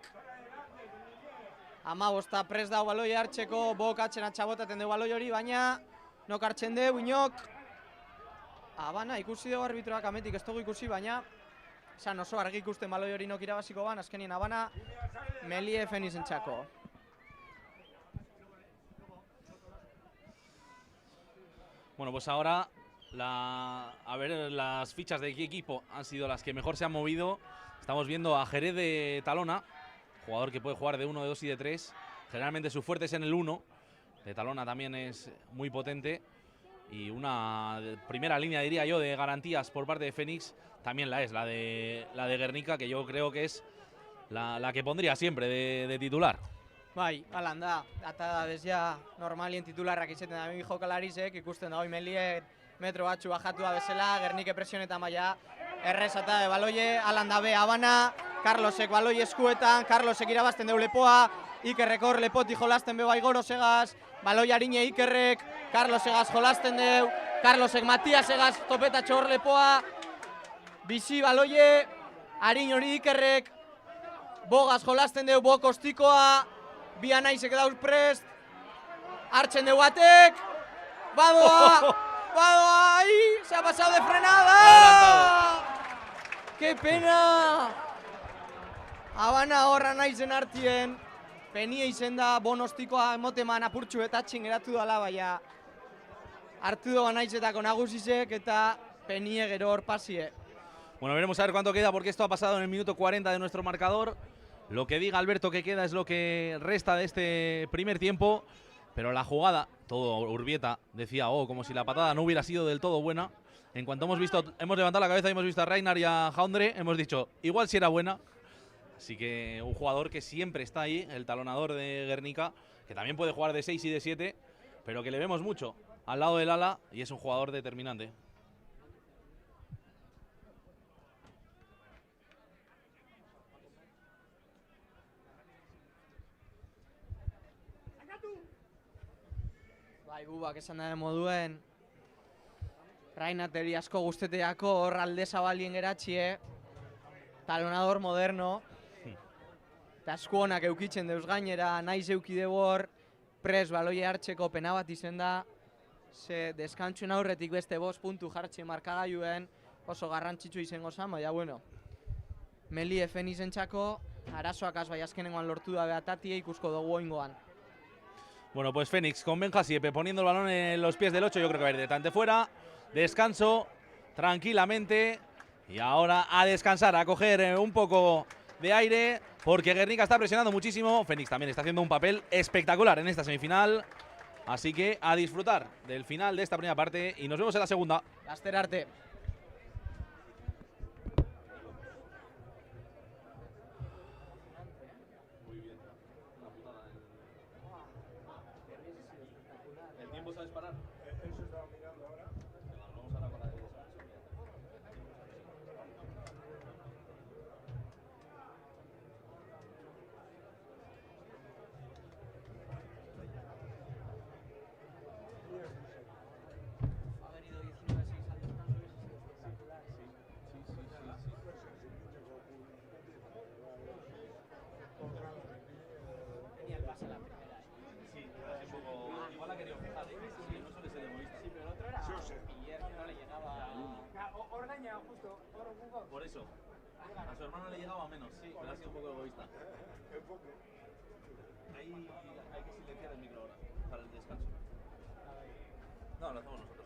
Amabosta prest dau baloie hartzeko, Bok atxen atxabotaten dugu baloi hori, baina nok hartzen dugu, inok. Abana ikusi dugu arbitroak ametik ez dugu ikusi, baina esan oso argi ikusten baloi hori nok irabaziko ban, azkenien Abana Melie Fenizentzako. Bueno, pues ahora a ver, las fichas de qué equipo han sido las que mejor se han movido. Estamos viendo a Jerez de Talona, jugador que puede jugar de 1, de 2 y de 3. Generalmente su fuerte es en el 1. De Talona también es muy potente. Y una primera línea, diría yo, de garantías por parte de Fénix también la es, la de Guernica, que yo creo que es la que pondría siempre de titular. Bai, alan da, eta da bezia normalien titularrak izaten da bi jokalarizek, ikusten da hoi Melie metro batzu bajatua bezala, Gernike presionetan baina errezata de baloie, alan da be Abana, Carlosek baloi eskuetan, Carlosek irabazten deu lepoa, Ikerrek hor lepoti jolasten be bai Gorosegaz, baloi harine Ikerrek, Carlosegaz jolasten deu, Carlosek Matiasegaz topetatxo hor lepoa, bizi baloie, harin hori Ikerrek, Bogaz jolasten deu, Bo kostikoa, bi anaizek dauz prest, hartzen dugu batek, badoa, ahí, se ha pasado de frenada. ¡Qué pena! Abana horra naizen hartien, penia izen da, bonostikoa emoteman apurtxu eta txingeratu dala, baina hartu doa naizetako nagusizek eta penie gero hor pasie. Bueno, veremos a ver cuánto queda porque esto ha pasado en el minuto 40 de nuestro marcador. Lo que diga Alberto que queda es lo que resta de este primer tiempo. Pero la jugada, todo Urbieta decía, como si la patada no hubiera sido del todo buena. En cuanto hemos levantado la cabeza y hemos visto a Rainar y a Jaundre, hemos dicho, igual si era buena. Así que un jugador que siempre está ahí, el talonador de Guernica, que también puede jugar de 6 y de 7, pero que le vemos mucho al lado del ala y es un jugador determinante. Bai, bubak esan da moduen, Rainateri asko guzteteako hor alde zabalien geratxie, talonador moderno, eta asko honak eukitzen deuz gainera, naiz eukide hor, pres baloie hartzeko pena bat izen da, ze deskantzuen aurretik beste 5 puntu jartxe markagailuen, oso garrantzitsu izango zan, baina bueno, Melie Fenizentzako, arazoak az bai azkenengoan lortu da behatatie ikusko dugu oingoan. Bueno, pues Fénix con Benja Siepe poniendo el balón en los pies del 8, yo creo que va a ir de tante fuera. Descanso, tranquilamente. Y ahora a descansar, a coger un poco de aire, porque Guernica está presionando muchísimo. Fénix también está haciendo un papel espectacular en esta semifinal. Así que a disfrutar del final de esta primera parte y nos vemos en la segunda. Laster arte. ¿Sabes parar? Eso estaba mirando ahora. Vamos ahora con la de Ha venido 19-6 al descanso y eso es espectacular. Tenía el pase a la primera. Sí, igual la quería fijar, sí, no suele ser egoísta. Sí, pero el otro era José. Guiller, que no le llegaba. Ordaña, justo, Por eso. A su hermano le llegaba menos, sí, pero ha sido un poco egoísta. Enfoque. ahí hay que silenciar el micro ahora, para el descanso. No, lo hacemos nosotros.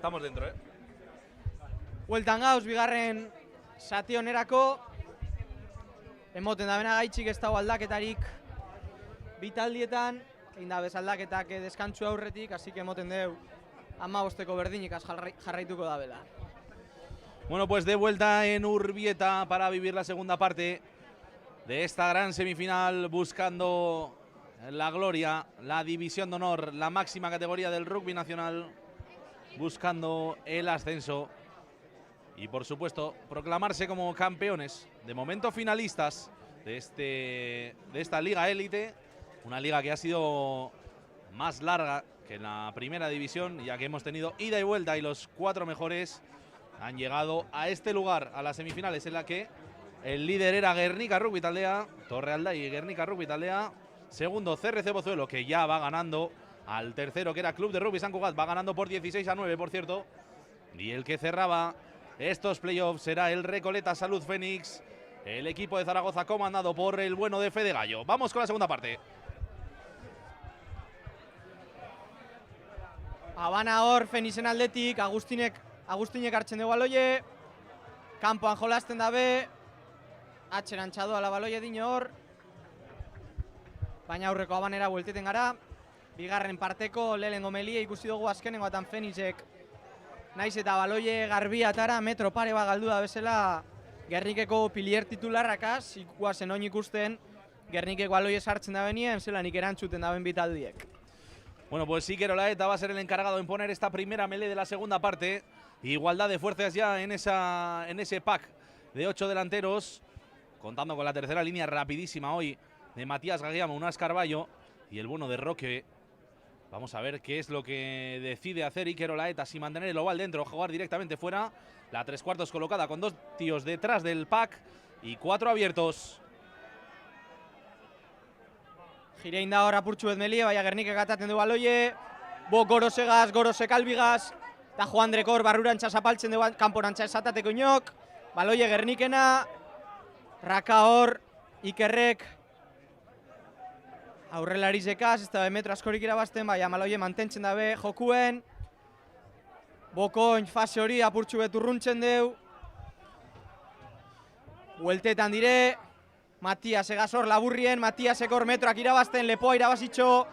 Estamos dentro, Bueltan gauz, bigarren zati onerako. Emoten da bena gaitxik ez dago aldaketarik bitaldietan. Egin da bez aldaketak deskantzu aurretik, así que emoten deu 15 berdinikaz jarraituko da bela. Bueno, pues de vuelta en Urbieta para vivir la segunda parte de esta gran semifinal, buscando la gloria, la división de honor, la máxima categoría del rugby nacional, buscando el ascenso y, por supuesto, proclamarse como campeones, de momento finalistas de esta liga élite, una liga que ha sido más larga que en la primera división, ya que hemos tenido ida y vuelta y los 4 mejores han llegado a este lugar, a las semifinales, en la que el líder era Gernika Rugby Taldea, Torrealda y Gernika Rugby Taldea. Segundo, CRC Pozuelo, que ya va ganando al tercero, que era Club de Rugby San Cugat, va ganando por 16-9, por cierto. Y el que cerraba estos playoffs será el Recoleta Salud Fénix, el equipo de Zaragoza comandado por el bueno de Fede Gallo. Vamos con la segunda parte. Abana hor, Fenixen aldetik, Agustinek hartzen dugu baloie. Kanpoan jolasten dabe. Atxerantxadoa la baloie dino hor. Baina aurreko abanera buelteten gara. Bigarren parteko lehenengo melie ikusi dugu azkenengo atan Fenixek. Naiz eta baloie garbiatara metro pare bat galdu da bezala Gernikeko pilier titularrakaz. Ikuazen oin ikusten Gernikek baloie sartzen da benien, zelan erantzuten da ben bitaldiek. Bueno, pues sí que Olaeta va a ser el encargado de imponer esta primera melee de la segunda parte. Igualdad de fuerzas ya en ese pack de 8 delanteros, contando con la tercera línea rapidísima hoy de Matías Gaguiama, Unas Carballo y el bueno de Roque. Vamos a ver qué es lo que decide hacer Iker Olaeta, si mantener el oval dentro o jugar directamente fuera. La 3/4 colocada con 2 tíos detrás del pack y 4 abiertos. Girein da hor apurtxu bezmelie, baina Gernikek ataten du baloie. Bo gorosegaz, gorosek albigaz. Eta Joandrek hor barrurantza zapaltzen du kanporantza esatateko inok. Baloie Gernikena. Raka hor, Ikerrek. Aurrelarizekaz, ez da metro askorik irabazten, baina baloie mantentzen dabe jokuen. Bokoin fase hori apurtxu beturruntzen deu. Bueltetan dire. Matias egazor laburrien, Matiasek hor metroak irabazten, lepoa irabazitxo.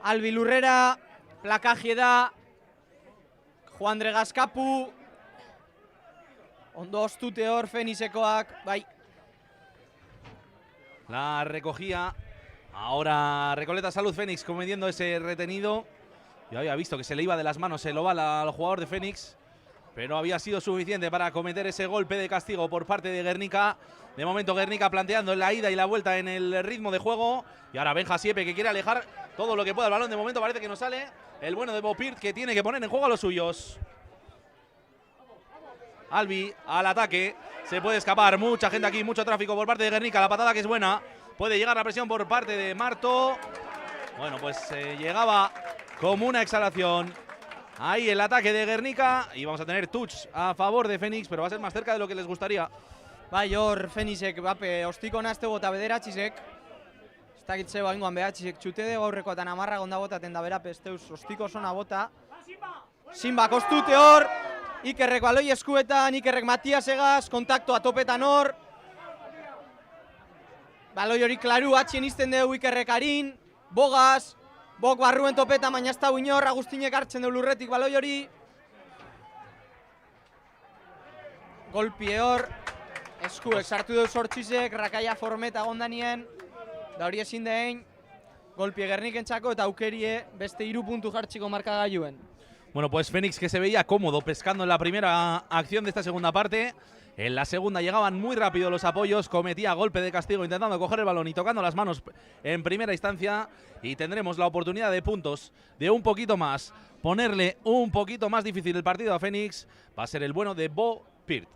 Albi Lurrera, plakaje da. Joandre Gazkapu. Ondo ostute hor Fenixekoak, bai. La recogía ahora Recoleta Salud Fénix cometiendo ese retenido. Yo había visto que se le iba de las manos el oval al jugador de Fénix, pero había sido suficiente para cometer ese golpe de castigo por parte de Gernika. De momento Gernika planteando la ida y la vuelta en el ritmo de juego. Y ahora Benja Siepe, que quiere alejar todo lo que pueda el balón. De momento parece que no sale. El bueno de Bopirt, que tiene que poner en juego a los suyos. Albi al ataque. Se puede escapar. Mucha gente aquí, mucho tráfico por parte de Gernika. La patada que es buena. Puede llegar la presión por parte de Marto. Bueno, pues llegaba como una exhalación. Ahí el ataque de Gernika. Y vamos a tener touch a favor de Fénix, pero va a ser más cerca de lo que les gustaría. Bai hor Fenixek bape ostiko nazte bota bederatxizek. Ez dakitze baingoan behatxizek txute de gaurrekoatan amarra gonda botaten da berape esteuz ostiko zona bota. Simba kostute hor. Ikerrek baloi eskuetan, Ikerrek Matias egaz, kontaktoa topetan hor. Baloi hori klaru atxien izten dugu Ikerrek harin. Bogaz, bok barruen topetan, baina ez da inor, Agustinek hartzen du lurretik baloi hori. Golpie hor. Eskuek sartu dut sortxizek, Rakaia formeta gondanien, da hori ezin dein, golpie Gernikentzako eta aukerie beste 3 puntu jartxiko markagailuen. Bueno, pues Fénix, que se veía cómodo pescando en la primera acción de esta segunda parte. En la segunda llegaban muy rápido los apoyos, cometía golpe de castigo intentando coger el balón y tocando las manos en primera instancia. Y tendremos la oportunidad de puntos de un poquito más, ponerle un poquito más difícil el partido a Fénix. Va a ser el bueno de Bo Pirt.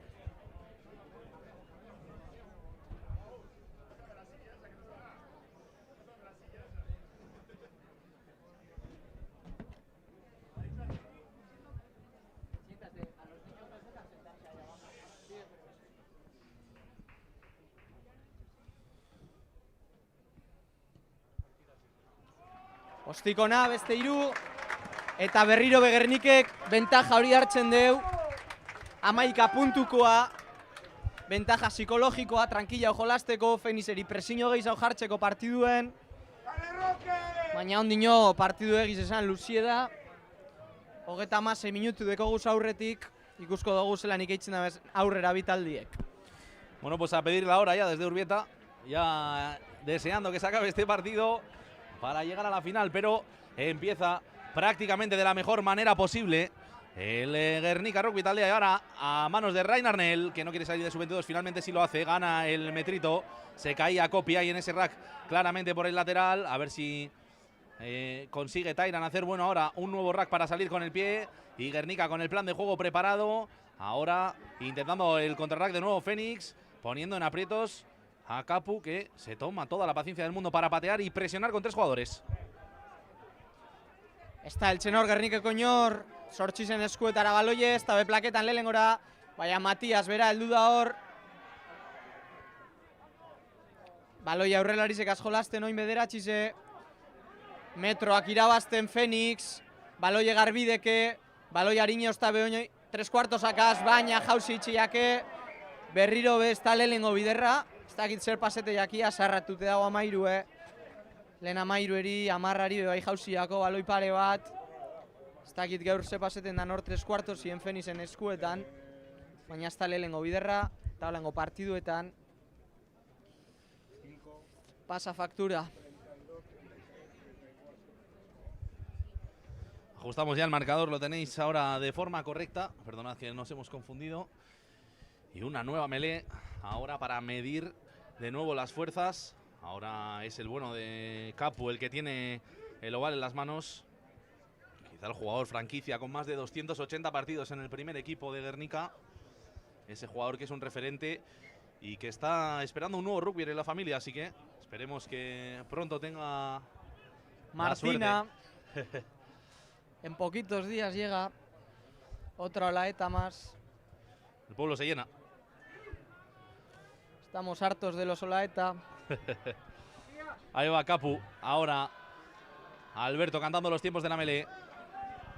Ostikona, beste 3. Eta berriro Gernikek bentaja hori hartzen deu. 11 puntukoa. Bentaja psikologikoa, tranquila jolasteko, Fenixeri presiño gehiago jartzeko partiduen. Baina ondino partidu egiz esan luzie da. 36 minutu deko guz aurretik, ikusko dugu zelan ikeitzen da aurrera bitaldiek. Bueno, pues a pedir la hora ya desde Urbieta, ya deseando que se acabe este partido para llegar a la final, pero empieza prácticamente de la mejor manera posible el Guernica Rugby Taldea, y ahora a manos de Rain Arnel, que no quiere salir de su 22, finalmente sí lo hace, gana el metrito, se caía Copia ahí en ese rack claramente por el lateral, a ver si consigue Tairan hacer bueno ahora un nuevo rack para salir con el pie, y Guernica con el plan de juego preparado, ahora intentando el contrarrack de nuevo Fénix, poniendo en aprietos a Capu, que se toma toda la paciencia del mundo para patear y presionar con 3 jugadores. Está el Txenor Gernikeko inor, sortxizen eskuetara baloie, ez da beplaketan lehengora, baina Matias bera heldu da hor. Baloia aurrelarizek asjolasten oin bederatxize, metroak irabazten Fénix, baloie garbideke, baloia hariño ez da behoin 3/4 akaz, baina jauzi itxiake, berriro be ez da lehengo biderra, ez dakit zer pasete jakia, sarratute dago amairue. Lehen amairueri, amarrari bebai jauziako, baloi pare bat. Ez dakit gaur ze paseten dan hor 3/4 zien Fenixen eskuetan. Baina ez da lehengo biderra, eta lehengo partiduetan. Pasa faktura. Ajustamos ya el marcador, lo tenéis ahora de forma correcta. Perdonad que nos hemos confundido. Y una nueva melee ahora para medir de nuevo las fuerzas. Ahora es el bueno de Capu el que tiene el oval en las manos. Quizá el jugador franquicia con más de 280 partidos en el primer equipo de Guernica. Ese jugador que es un referente y que está esperando un nuevo rugby en la familia. Así que esperemos que pronto tenga Martina. En poquitos días llega otra olaeta más. El pueblo se llena. Estamos hartos de los olaeta. Ahí va Capu, ahora Alberto cantando los tiempos de la melee.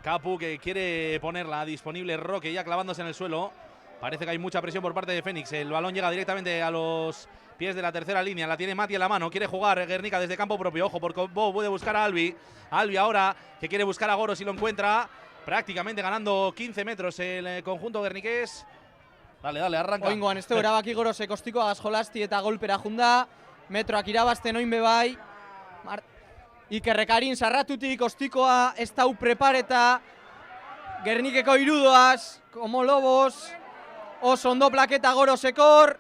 Capu que quiere ponerla disponible, Roque ya clavándose en el suelo. Parece que hay mucha presión por parte de Fénix. El balón llega directamente a los pies de la tercera línea. La tiene Mati en la mano. Quiere jugar Guernica desde campo propio. Ojo, porque puede buscar a Albi. Albi ahora que quiere buscar a Goro si lo encuentra. Prácticamente ganando 15 metros el conjunto guerniqués. Dale, dale, arranca. Oingoan ez erabaki Gorosek ostikoagaz jolasti eta golpera junda. Metroak irabazten oin bebai. Ikerrekarin sarratutik ostikoa ez dau prepareta. Gernikeko irudoaz, como lobos. Oso ondo plaketa Gorosekor.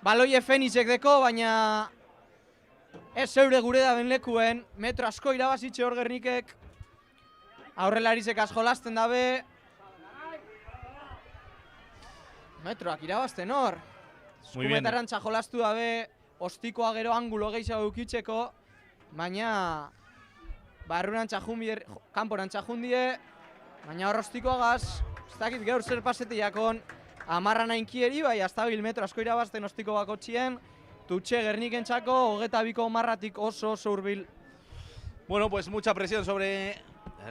Baloie Fenixek deko, baina ez zeure gure da ben lekuen. Metro asko irabazitxe hor Gernikek. Aurrelarizek jolasten dabe. Metroak irabazten hor. Eskumetarantza jolastu dabe. Ostikoa gero angulo gehiago eukitzeko, baina barrurantza junbie, kanporantza jundie, baina hor ostikoagaz, ez dakit gaur zer pasete jakon, amarran ainkieri, bai, astabil metro asko irabazten ostiko bako txien, tutxe Gernikentzako, 22 marratik oso hurbil. Bueno, pues mucha presión sobre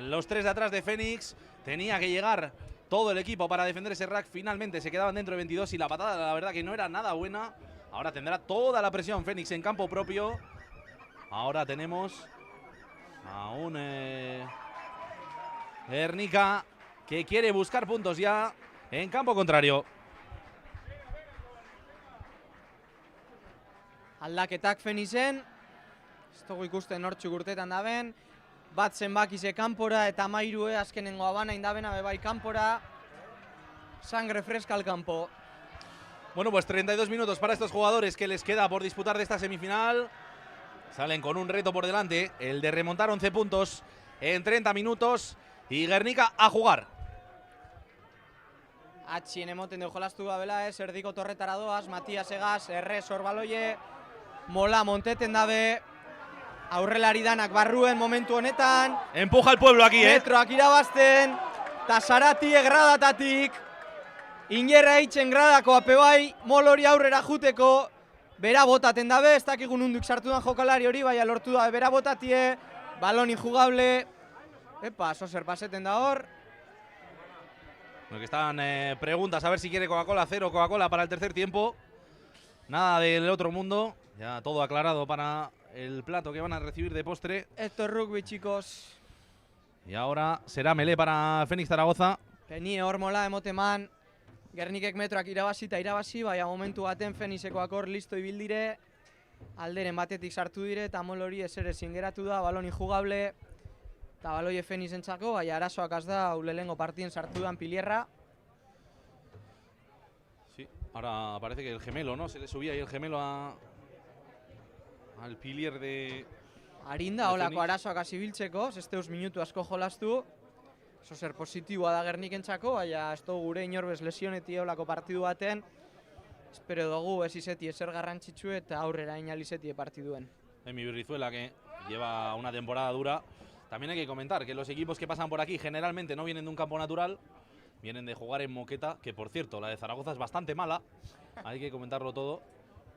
los 3 de atrás de Fénix, tenía que llegar todo el equipo para defender ese rack, finalmente se quedaban dentro de 22 y la patada la verdad que no era nada buena. Ahora tendrá toda la presión Fénix en campo propio. Ahora tenemos a un Guernica que quiere buscar puntos ya en campo contrario. Aldaketak Fenixen, ez dugu ikusten hortxuk urtetan daben, bat zenbakize kanpora eta amairue azkenengo abana indabena bebai kanpora, sangre fresca al campo. Bueno, pues 32 minutos para estos jugadores que les queda por disputar de esta semifinal. Salen con un reto por delante, el de remontar 11 puntos en 30 minutos. Y Guernica a jugar. Atxien emoten deu jolastu gabela ez, erdiko torretara doaz, Matias egaz, errez hor baloie, Mola monteten dabe, aurrelari danak barruen momentu honetan. Empuja el pueblo aquí, Metroak irabazten, eta Sarati egradatatik. Ingerra eitzen gradako apebai, mol hori aurrera juteko, bera botaten dabe, ez dakigun unduk sartu dan jokalari hori, baina lortu da bera botatie, balon injugable, Epa, Soser paseten da hor. Bueno, que están preguntas a ver si quiere Coca-Cola cero, Coca-Cola para el tercer tiempo. Nada del otro mundo. Ya todo aclarado para el plato que van a recibir de postre. Esto es rugby, chicos. Y ahora será melé para Fénix Zaragoza. Penie hor mola emoteman. Gernikek metroak irabazi eta irabazi, baina momentu baten Fenixekoak hor listo ibil dire. Alderen batetik sartu dire eta mol hori ezer ezin geratu da, baloni jugable. Eta baloie Fenixentzako, baina arazoak az da lehengo partien sartu dan Pilierra. Sí, ahora parece que el gemelo, ¿no? Se le subía ahí el gemelo al pilier de... Arinda, holako arazoak hasi biltzeko, zesteuz minutu asko jolastu. Soser positiboa da Gernikentzako, baina ez dugu gure inorbez lesioneti holako partidu baten. Espero dugu ez izeti ezer garrantzitsu eta aurrera inalizeti partiduen. Emi Birrizuela, que lleva una temporada dura. También hay que comentar que los equipos que pasan por aquí generalmente no vienen de un campo natural, vienen de jugar en moqueta, que por cierto, la de Zaragoza es bastante mala. Hay que comentarlo todo,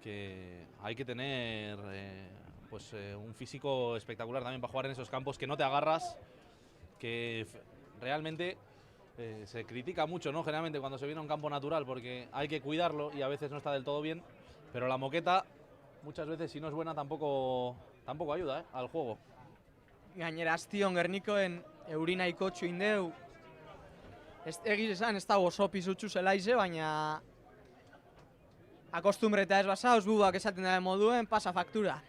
que hay que tener un físico espectacular también para jugar en esos campos, que no te agarras, que realmente se critica mucho, ¿no? Generalmente cuando se viene a un campo natural, porque hay que cuidarlo y a veces no está del todo bien, pero la moqueta muchas veces, si no es buena, tampoco ayuda al juego. Gainera aztion Gernikoen eurina ikotxu indeu. Egiz esan ez da oso pisutxu zelaize, baina akostumbre eta ez basauz budak esaten da moduen, pasa faktura.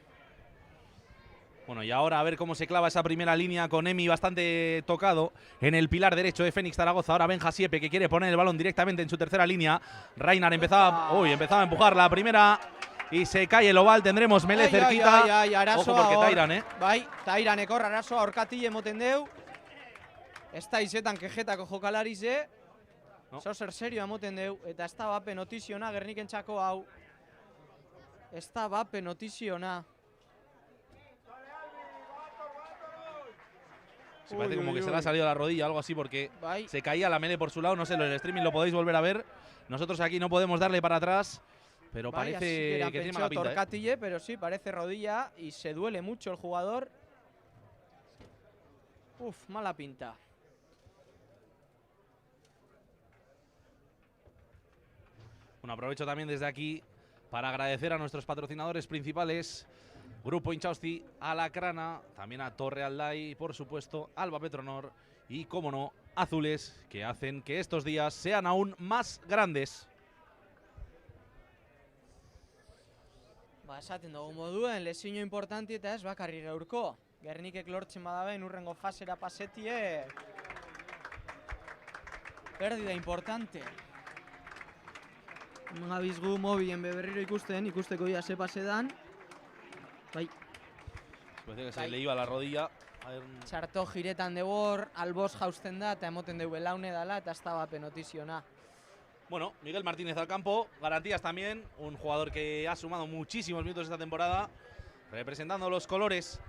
Bueno, y ahora a ver cómo se clava esa primera línea con Emi bastante tocado en el pilar derecho de Fénix Zaragoza. Ahora Benja Siepe, que quiere poner el balón directamente en su tercera línea. Rainar empezaba a empujar la primera y se cae el oval. Tendremos melé cerquita. Ojo porque Tairan, Bai, Tairaneko arazoa aurkatile emoten deu. Ez da izetan kejetako jokalarize. No. Soser serio emoten deu. Eta ez da bape notiziona Gernikentzako hau. Ez da bape notiziona. Se parece como que se le ha salido la rodilla o algo así porque Bai. se caía la melé por su lado. No sé, en el streaming lo podéis volver a ver. Nosotros aquí no podemos darle para atrás, pero Bai, parece que tiene mala pinta. Torcatille, pero sí, parece rodilla y se duele mucho el jugador. Uf, mala pinta. Bueno, aprovecho también desde aquí para agradecer a nuestros patrocinadores principales. Grupo Inchausti, Alacrana, también a Torre Alday, por supuesto, Alba Petronor y, como no, Azules, que hacen que estos días sean aún más grandes. Ba, esaten dugu moduen, lesio importanti eta ez bakarri gaurko. Gernikek lortzen badaben urrengo fasera pasetie. Pérdida importante. Gabizgu mobilen beberriro ikusteko ia ze pasedan. Bai. Parece que se le iba la rodilla. Txarto jiretan debor, alboz jausten da eta emoten deu belaune dala eta ez da bape notiziona. Bueno, Miguel Martínez al campo, garantías también, un jugador que ha sumado muchísimos minutos esta temporada, representando los colores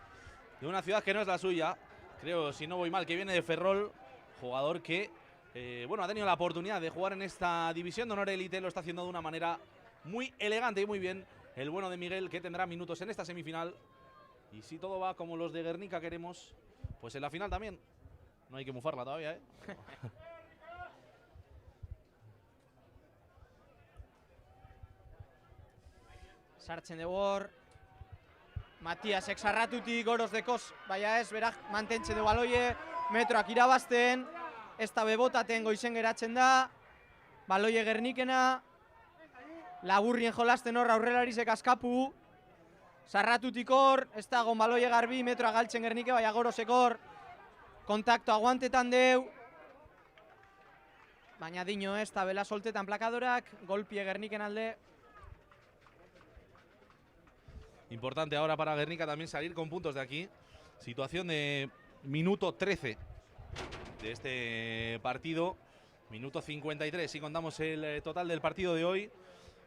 de una ciudad que no es la suya, creo, si no voy mal, que viene de Ferrol, jugador que ha tenido la oportunidad de jugar en esta división de honor élite, lo está haciendo de una manera muy elegante y muy bien, el bueno de Miguel, que tendrá minutos en esta semifinal, y si todo va como los de Guernica queremos, pues en la final también, no hay que mufarla todavía, ¿eh? Sartzen debor. Matias exarratutik goroz dekoz, baina ez, berak mantentzen du baloie, metroak irabazten, ez da bebotaten goizen geratzen da, baloie Gernikena, laburrien jolasten hor aurrelarizek askapu, sarratutik hor, ez da gon baloie garbi, metroa galtzen Gernike, baina gorozek hor, kontakto aguantetan deu, baina dino ez da bela soltetan plakadorak, golpie Gerniken alde. Importante ahora para Guernica también salir con puntos de aquí. Situación de minuto 13 de este partido. Minuto 53, si contamos el total del partido de hoy.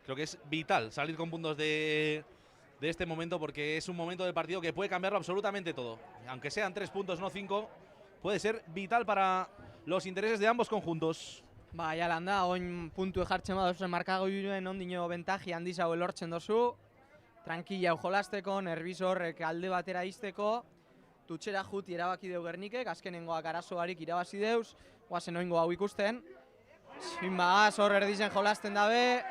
Creo que es vital salir con puntos de este momento porque es un momento del partido que puede cambiarlo absolutamente todo. Aunque sean 3 puntos, no 5, puede ser vital para los intereses de ambos conjuntos. Ba, jalan da, oin puntu jartzen badozu markago juruen ondino bentaji handiz hau elortzen dozu. Tranquila jolasteko, nervizo horrek alde batera izteko, tutxera juti erabaki deu Gernikek, azkenengoak arazo barik irabazi deuz, guazen oingo hau ikusten. Sin bagaz hor erdizen jolasten dabe.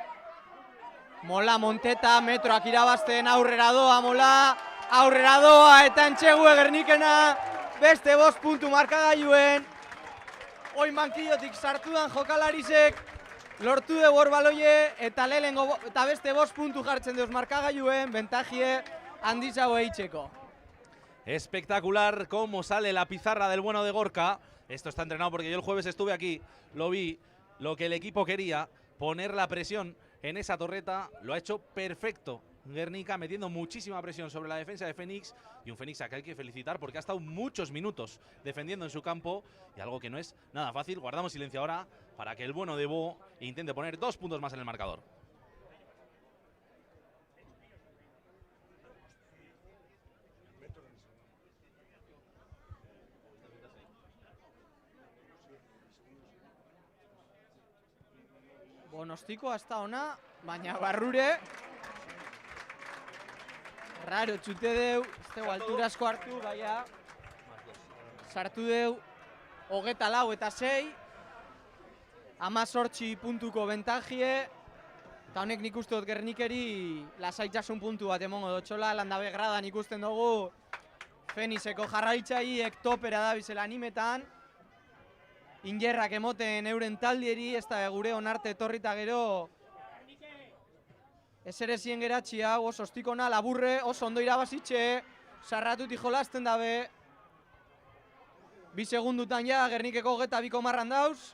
Mola Monteta, metroak irabazten, aurrera doa Mola, aurrera doa eta entxegue Gernikena, beste 5 puntu markagailuen. Oin bankillotik sartudan jokalarizek, lortu de hor baloie eta lehenengo eta beste 5 puntu jartzen deuz markagailuen, bentajie handizago eitzeko. Espectacular cómo sale la pizarra del bueno de Gorka. Esto está entrenado porque yo el jueves estuve aquí, lo vi, lo que el equipo quería, poner la presión en esa torreta, lo ha hecho perfecto Guernica, metiendo muchísima presión sobre la defensa de Fénix, y un Fénix a que hay que felicitar porque ha estado muchos minutos defendiendo en su campo, y algo que no es nada fácil. Guardamos silencio ahora para que el bueno de Bo intente poner 2 puntos más en el marcador. Bonostikoa ez da ona, baina barrure. Raro txute deu, ez deu alturasko hartu, baina. Sartu deu, 24-6. 18 puntuko bentajie. Eta honek nik uste dut Gernikeri lasaitasun puntu bat emongo dotxola, landabe gradan ikusten dugu Fénixeko jarraitzaiek topera da bizela animetan. Ingerrak emoten euren taldieri, ez da gure onarte etorrita gero ez ere zien geratxia, oso ostikona, laburre, oso ondo irabazitxe, sarratuti jolasten dabe. 2 segundutan ja, Gernikeko 22 marran dauz.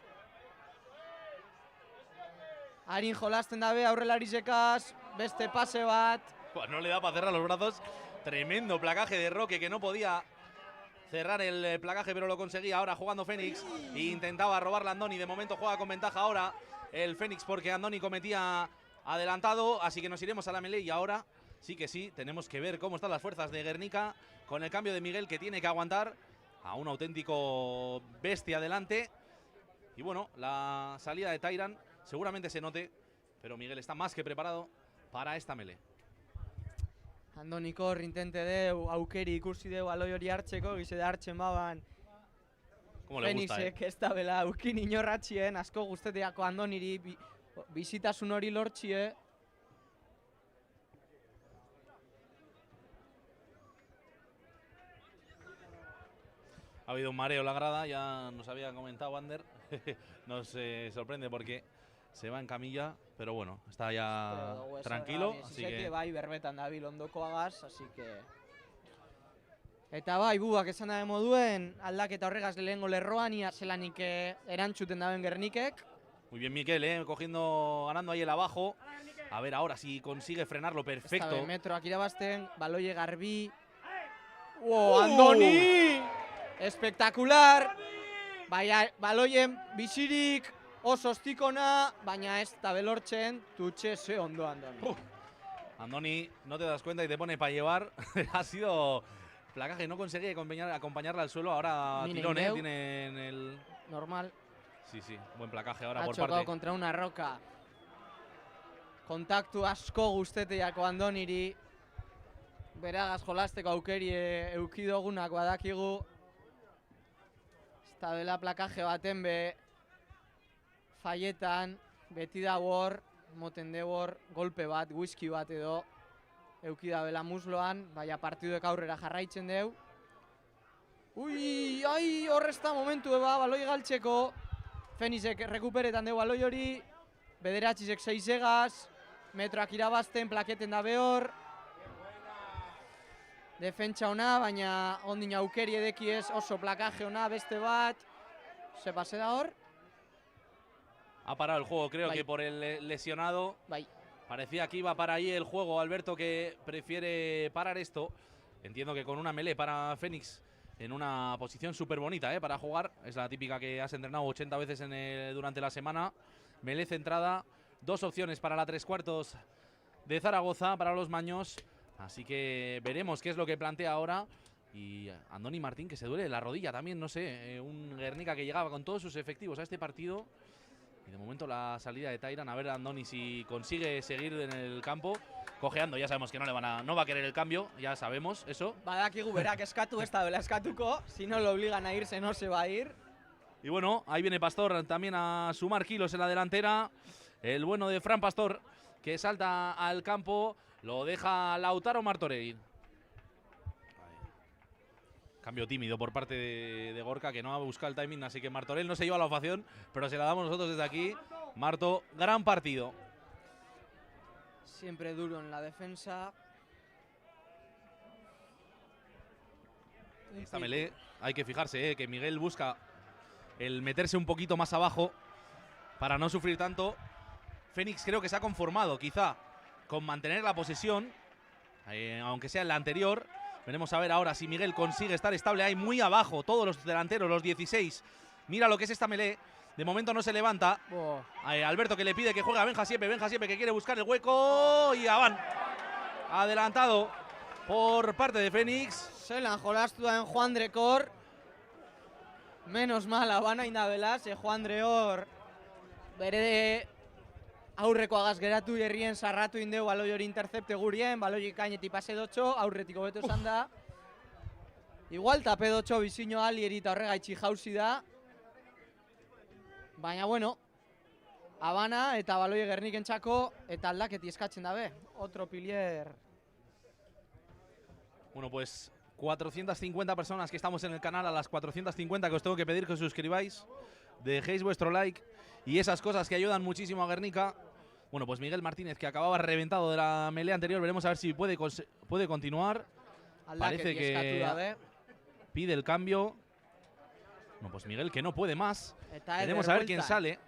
Harin jolasten dabe, aurrelarizekaz, beste pase bat. No le da para cerrar los brazos, tremendo placaje de Roque que no podía cerrar el placaje, pero lo conseguía ahora jugando Fénix. Intentaba robarle a Andoni, de momento juega con ventaja ahora el Fénix porque Andoni cometía adelantado, así que nos iremos a la melee y ahora sí que sí, tenemos que ver cómo están las fuerzas de Guernica con el cambio de Miguel que tiene que aguantar a un auténtico bestia adelante. Y bueno, la salida de Tyran seguramente se note, pero Miguel está más que preparado para esta melee. Andoniko hor intente deu, aukeri ikusi deu aloi hori hartzeko, gize da hartzen baban Fénixek ez da bela aukin inorratxien, asko guzteteako Andoniri bizitasun hori lortxie. Ha habido un mareo en la grada, ya nos había comentado Ander, nos sorprende porque se va en camilla, pero bueno, está ya tranquilo, así que... Bai, berbetan dabil ondokoagaz, así que... Eta bai, buak esan dabe moduen, aldaketa horregaz lehengo lerroan, ia zelanik erantzuten daben Gernikek. Muy bien Miquel, ganando ahí el abajo. A ver ahora si consigue frenarlo, perfecto. Esta metroak irabazten, baloie garbi. ¡Wow, Andoni! Espectacular! Baloien bizirik, oso ostikona, baina ez da belortzen, tutxe ze ondo Andoni. Andoni, no te das cuenta y te pone para llevar. Ha sido placaje, no conseguí acompañarla al suelo. Ahora tirón, tiene en el... Normal. Sí, buen placaje ahora por parte. Ha chocado contra una roca. Kontaktu asko guzteteako Andoniri. Beragaz jolasteko aukeri eukidogunak badakigu. Ez da dela plakaje baten be faietan, beti da hor, moten de hor, golpe bat, whisky bat edo eukida bela musloan, baina partiduek aurrera jarraitzen deu. Ui, ai, horrezta momentu eba, baloi galtzeko. Fénixek rekuperetan deu baloi hori, bederatxizek 6 egaz, metroak irabazten, plaketen da behor. Defentsa ona, baina ondin aukeri edeki ez, oso plakaje ona, beste bat. Se pase da hor. Ha parado el juego, creo que por el lesionado. Parecía que iba para ahí el juego, Alberto, que prefiere parar esto. Entiendo que con una melee para Fénix en una posición súper bonita para jugar. Es la típica que has entrenado 80 veces durante la semana. Melee centrada, 2 opciones para la 3/4 de Zaragoza, para los maños. Así que veremos qué es lo que plantea ahora. Y Andoni Martín, que se duele la rodilla también, no sé. Un Guernica que llegaba con todos sus efectivos a este partido. Y de momento la salida de Tyran, a ver Andoni si consigue seguir en el campo. cojeando, ya sabemos que no va a querer el cambio, ya sabemos eso. Badakigu berak eskatu, ez da dela eskatuko. Si no lo obligan a irse, no se va a ir. Y bueno, ahí viene Pastor también a sumar kilos en la delantera. El bueno de Fran Pastor, que salta al campo, lo deja Lautaro Martorell. Cambio tímido por parte de Gorka, que no ha buscado el timing, así que Martorell no se lleva la ovación, pero se la damos nosotros desde aquí. Marto, gran partido. Siempre duro en la defensa. Esta melee, hay que fijarse, que Miguel busca el meterse un poquito más abajo para no sufrir tanto. Fénix creo que se ha conformado quizá con mantener la posesión, aunque sea en la anterior. Veremos a ver ahora si Miguel consigue estar estable ahí muy abajo. Todos los delanteros, los 16. Mira lo que es esta melee. De momento no se levanta. Alberto que le pide que juegue a Benja Siepe que quiere buscar el hueco. Y Avan adelantado por parte de Fénix. Zelan jolastu da en Juandre Kor. Menos mal, Habana indabela, ze Juandre hor bere aurrekoagaz geratu herrien sarratu indeu baloi hori intercepte gurien, baloi kainetik pase dotxo, aurretiko beto esan da. Igual tape dotxo bizino alieri eta horregaitxi jauzi da. Baina bueno, Habana eta baloi Gernikentzako eta aldaketi eskatzen dabe. Otro pilier. Bueno, pues 450 personas que estamos en el canal, a las 450 que os tengo que pedir que os suscribáis, dejéis vuestro like y esas cosas que ayudan muchísimo a Guernica. Bueno, pues Miguel Martínez, que acababa reventado de la melea anterior, veremos a ver si puede continuar. Parece que pide el cambio. Bueno, pues Miguel que no puede más. Veremos a ver quién sale.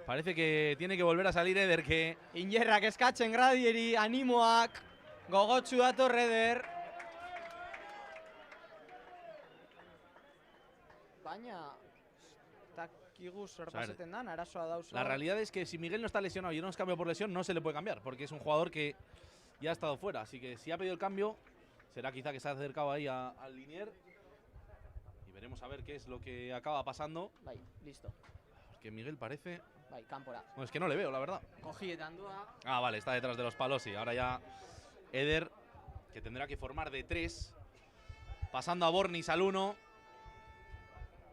Parece que tiene que volver a salir Eder, que Injerrak eskatzen gradieri, animoak, gogotsu dator Eder. Baina, takigu sorpaseten dan, arazoa dauzo. La realidad es que si Miguel no está lesionado y no es cambio por lesión, no se le puede cambiar, porque es un jugador que ya ha estado fuera. Así que si ha pedido el cambio, será quizá que se ha acercado ahí al linier. Y veremos a ver qué es lo que acaba pasando. Bai, listo. Porque Miguel parece... Bai, kanpora. Bueno, es que no le veo, la verdad. Kojietan doa. Ah, vale, está detrás de los palos, sí. Ahora ya Eder, que tendrá que formar de 3, pasando a Bornis al 1.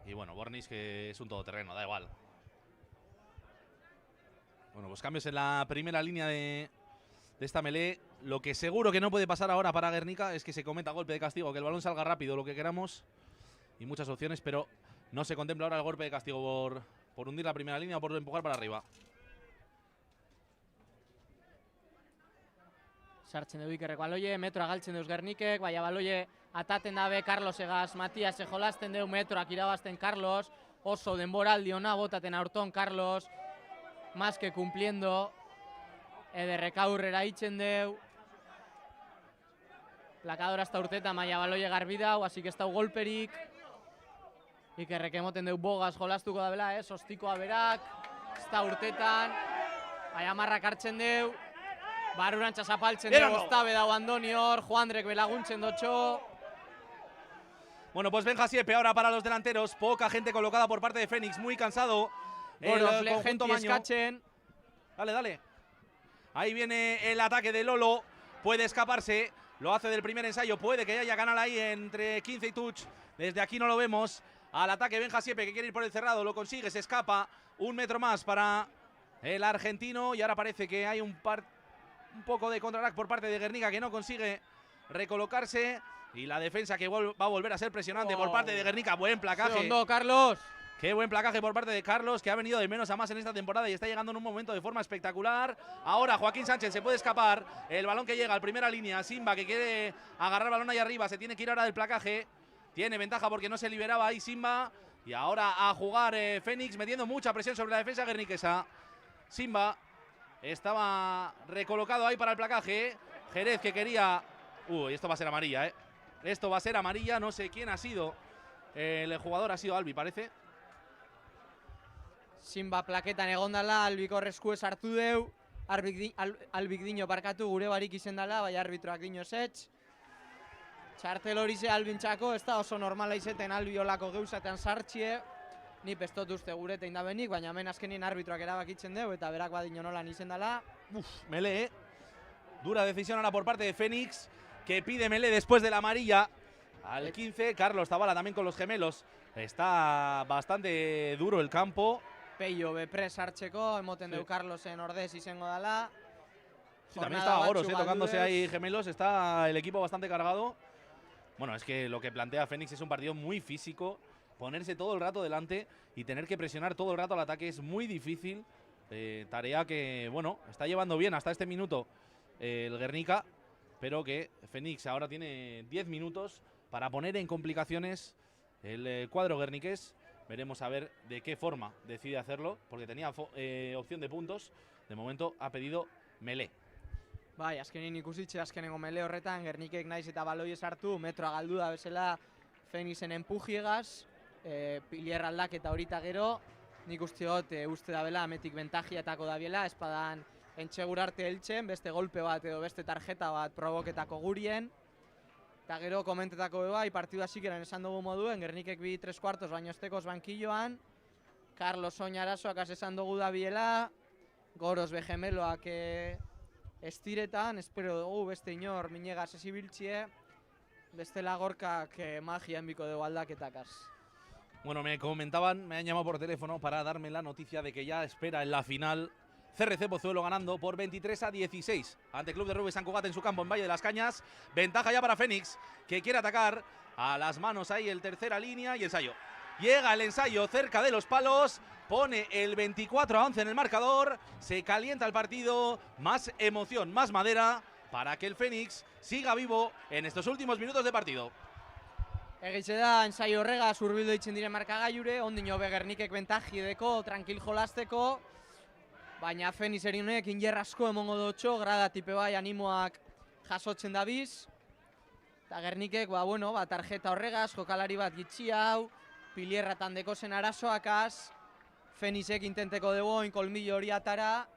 Y bueno, Bornis que es un todoterreno, da igual. Bueno, pues cambios en la primera línea de esta melee. Lo que seguro que no puede pasar ahora para Guernica es que se cometa golpe de castigo, que el balón salga rápido, lo que queramos. Y muchas opciones, pero no se contempla ahora el golpe de castigo por hundir la primera línea o por empujar para arriba. Sartzen du Ikerrek baloie, metroa galtzen deuz Gernikek, baina baloie ataten dabe Carlos egaz, Matias jolasten deu metroak irabazten Carlos, oso denboraldi ona botaten aurton Carlos, más que cumpliendo, Ederrek aurrera itzen deu, plakadora hasta urteta, maia baloie garbi dau, así que ez dau golperik, Ikerrek emoten deu bogaz jolastuko da bela, sostikoa berak, ez da urtetan, baina marrak hartzen deu, barurantza zapaltzen deu, oztabe dau Andoni hor, Juandrek belaguntzen dotxo. Bueno, pues Benja Siepe ahora para los delanteros. Poca gente colocada por parte de Fénix. Muy cansado. El conjunto Maño. Dale, dale. Ahí viene el ataque de Lolo. Puede escaparse. Lo hace del primer ensayo. Puede que haya canal ahí entre 15 y touch. Desde aquí no lo vemos. Al ataque Benja Siepe, que quiere ir por el cerrado. Lo consigue, se escapa. 1 metro más para el argentino. Y ahora parece que hay un poco de contraataque por parte de Guernica, que no consigue recolocarse. Y la defensa que va a volver a ser presionante por parte de Guernica. Buen placaje. Segundo, Carlos. Qué buen placaje por parte de Carlos, que ha venido de menos a más en esta temporada y está llegando en un momento de forma espectacular. Ahora Joaquín Sánchez se puede escapar. El balón que llega al primera línea. Simba, que quiere agarrar el balón ahí arriba. Se tiene que ir ahora del placaje. Tiene ventaja porque no se liberaba ahí Simba. Y ahora a jugar Fénix, metiendo mucha presión sobre la defensa guerniquesa. Simba estaba recolocado ahí para el placaje. Jerez, que quería... Uy, esto va a ser amarilla, Esto va a ser amarilla, no sé quién ha sido. El jugador ha sido Albi, parece. Simba plaketan egondala, Albiko resku ez hartu deu. Albik dino parkatu gure barik izen dala, bai arbitroak dino zetx. Txartel hori ze albintxako, ez da oso normala izeten Albi olako geuzatean sartxie. Ni pestot uste gure tein da benik, baina hemen azkenien arbitroak erabakitzen deu, eta berak badino nolan izen dala. Mele, Dura decisión ahora por parte de Fénix, que pide melee después de la amarilla. Al 15, Carlos Zabala también con los gemelos. Está bastante duro el campo. Peio bepres hartzeko, emoten Sí. deu Carlosen ordez izango dala. Sí, también Jornada está Goros, batzu tocándose galduz. ahí gemelos. Está el equipo bastante cargado. Bueno, es que lo que plantea Fénix es un partido muy físico. Ponerse todo el rato delante y tener que presionar todo el rato al ataque es muy difícil. Tarea que, bueno, está llevando bien hasta este minuto el Guernica, pero que Fénix ahora tiene 10 minutos para poner en complicaciones el cuadro guerniqués. Veremos a ver de qué forma decide hacerlo, porque tenía opción de puntos. De momento ha pedido melee. Bai, azkenin ikusitxe azkenengo mele horretan, Gernikek naiz eta baloi sartu, metroa galdu da bezala Fenixen empujiegaz, Pilier aldaketa horita gero, nik uste dut uste dabela ametik bentajiatako dabiela, espadan entxegurarte heltzen, beste golpe bat edo beste tarjeta bat provoketako gurien. Eta gero komentetako bai, partidu hasikeran esan dugu moduen, Gernikek bi 3/4 baino estekoz bankilloan, Carlos Oñarasoak esan dugu dabiela, Goros begemeloak estiretan, espero dugu beste inor minegaz esibiltzie, bestela Gorkak magia enbiko dugu aldaketakaz. Bueno, me comentaban, me han llamado por teléfono para darme la noticia de que ya espera en la final CRC Pozuelo ganando por 23-16 ante Club de Rugby San Cugat en su campo en Valle de las Cañas. Ventaja ya para Fénix, que quiere atacar a las manos ahí el tercera línea y ensayo. Llega el ensayo cerca de los palos, pone el 24-11 en el marcador, se calienta el partido, más emoción, más madera para que el Fénix siga vivo en estos últimos minutos de partido. Egitxe da, ensaio horregaz urbildu ditzen diren markagailure, ondino Gernikek bentaji edeko, tranquil jolasteko, baina Fenix eriunek injer asko emongo dutxo, grada tipe bai animoak jasotzen dabiz, eta Gernikek, tarjeta horregaz, jokalari bat gitxi hau, Pilierratan deko zen arazoakaz, Fenixek intenteko degoin kolmillo hori atara,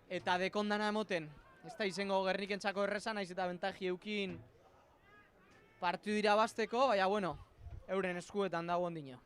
eta dekondana emoten. Ez da izango Gernikentzako errezan, naiz eta bentaji eukin partidu irabazteko, baina, euren eskuetan dago ondino.